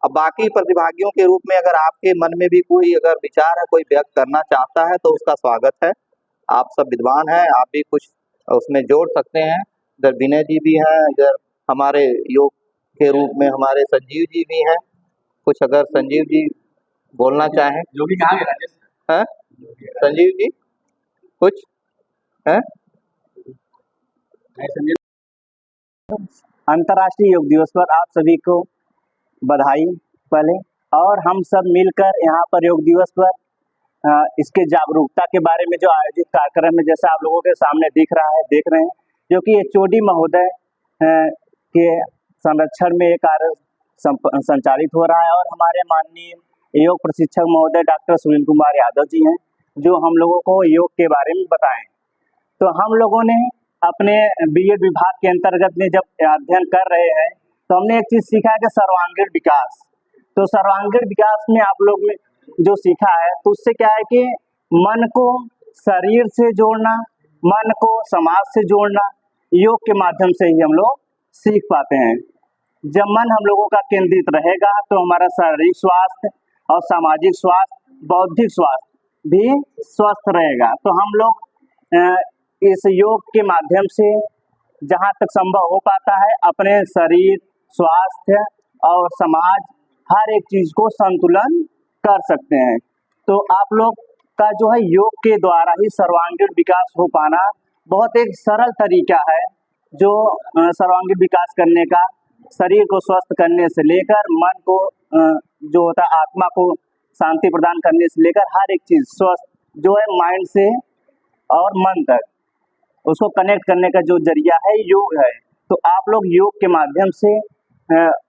अब बाकी प्रतिभागियों के रूप में अगर आपके मन में भी कोई अगर विचार है, कोई व्यक्त करना चाहता है तो उसका स्वागत है। आप सब विद्वान हैं, आप भी कुछ उसमें जोड़ सकते हैं। इधर विनय जी भी हैं, इधर हमारे योग के रूप में हमारे संजीव जी भी हैं। कुछ अगर संजीव जी बोलना चाहें। जो भी कहा राजेश है संजीव जी कुछ है? अंतर्राष्ट्रीय योग दिवस पर आप सभी को बधाई पहले, और हम सब मिलकर यहाँ पर योग दिवस पर इसके जागरूकता के बारे में जो आयोजित कार्यक्रम है, जैसा आप लोगों के सामने दिख रहा है, देख रहे हैं, जो कि एचओडी महोदय के संरक्षण में ये कार्य संचालित हो रहा है, और हमारे माननीय योग प्रशिक्षक महोदय डॉक्टर सुनील कुमार यादव जी हैं, जो हम लोगों को योग के बारे में बताएं। तो हम लोगों ने अपने बीएड विभाग के अंतर्गत में जब अध्ययन कर रहे हैं, तो हमने एक चीज़ सीखा है कि सर्वांगीण विकास। तो सर्वांगीण विकास में आप लोग ने जो सीखा है, तो उससे क्या है कि मन को शरीर से जोड़ना, मन को समाज से जोड़ना, योग के माध्यम से ही हम लोग सीख पाते हैं। जब मन हम लोगों का केंद्रित रहेगा तो हमारा शारीरिक स्वास्थ्य और सामाजिक स्वास्थ्य, बौद्धिक स्वास्थ्य भी स्वस्थ रहेगा। तो हम लोग इस योग के माध्यम से जहाँ तक संभव हो पाता है अपने शरीर, स्वास्थ्य और समाज, हर एक चीज़ को संतुलन कर सकते हैं। तो आप लोग का जो है योग के द्वारा ही सर्वांगीण विकास हो पाना बहुत एक सरल तरीका है, जो सर्वांगीण विकास करने का, शरीर को स्वस्थ करने से लेकर मन को जो होता है आत्मा को शांति प्रदान करने से लेकर हर एक चीज़ स्वस्थ जो है माइंड से और मन तक, उसको कनेक्ट करने का जो जरिया है योग है। तो आप लोग योग के माध्यम से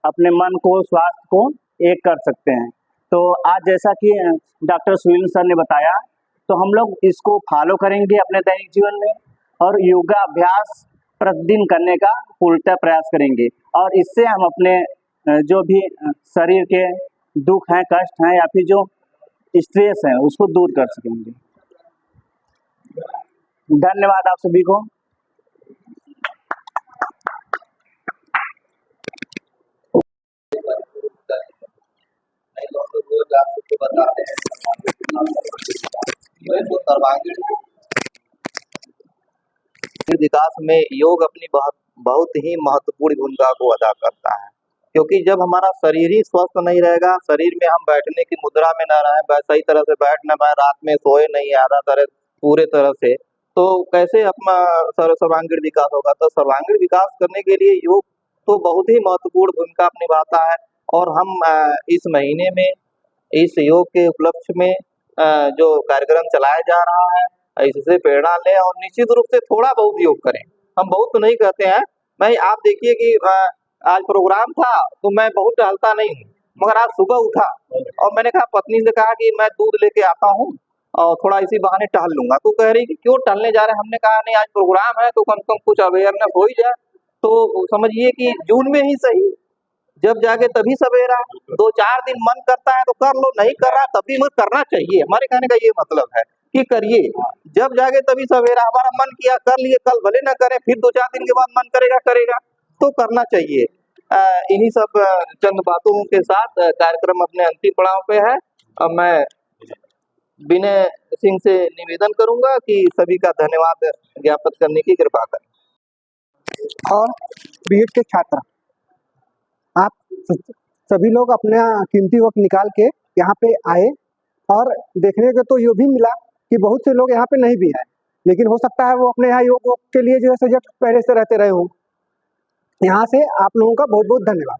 अपने मन को, स्वास्थ्य को एक कर सकते हैं। तो आज जैसा कि डॉक्टर सुनील सर ने बताया, तो हम लोग इसको फॉलो करेंगे अपने दैनिक जीवन में, और योगा अभ्यास प्रतिदिन करने का पूर्णतः प्रयास करेंगे, और इससे हम अपने जो भी शरीर के दुख हैं, कष्ट हैं, या फिर जो स्ट्रेस है उसको दूर कर सकेंगे। धन्यवाद आप सभी को। विकास में योग अपनी बहुत ही महत्वपूर्ण भूमिका को अदा करता है, क्योंकि जब हमारा शरीर ही स्वस्थ नहीं रहेगा, शरीर में हम बैठने की मुद्रा में न रहे, सही तरह से बैठ न पाए, रात में सोए नहीं आधा तरह पूरे तरह से, तो कैसे अपना सर्वांगीण विकास होगा। तो सर्वांगीण विकास करने के लिए योग तो बहुत ही महत्वपूर्ण भूमिका निभाता है। और हम इस महीने में इस योग के उपलक्ष्य में जो कार्यक्रम चलाया जा रहा है, इससे प्रेरणा लें और निश्चित रूप से थोड़ा बहुत योग करें। हम बहुत तो नहीं कहते हैं, मैं आप देखिए कि आज प्रोग्राम था तो मैं बहुत टहलता नहीं हूँ, मगर आज सुबह उठा और मैंने कहा, पत्नी से कहा कि मैं दूध लेके आता हूँ और थोड़ा इसी बहाने टहल लूंगा। तो कह रही कि क्यों टहलने जा रहे हैं? हमने कहा नहीं, आज प्रोग्राम है तो कम से कम कुछ अवेयरनेस हो ही जाए। तो समझिए कि जून में ही सही, जब जाके तभी सवेरा। 2-4 दिन मन करता है तो कर लो, नहीं कर रहा तभी मत करना चाहिए। हमारे कहने का ये मतलब है कि करिए, जब जागे तभी सवेरा। हमारा मन किया कर लिए, कल भले ना करें, फिर 2-4 दिन के बाद मन करेगा तो करना चाहिए। इन्हीं सब चंद बातों के साथ कार्यक्रम अपने अंतिम पड़ाव पे है। अब मैं विनय सिंह से निवेदन करूंगा कि सभी का धन्यवाद ज्ञापित करने की कृपा करें। और बीएड के छात्र, आप सभी लोग अपना कीमती वक्त निकाल के यहाँ पे आए, और देखने को तो ये भी मिला कि बहुत से लोग यहाँ पे नहीं भी आए, लेकिन हो सकता है वो अपने यहाँ योग के लिए जो है सजग पहले से रहते रहे हों। यहाँ से आप लोगों का बहुत बहुत धन्यवाद।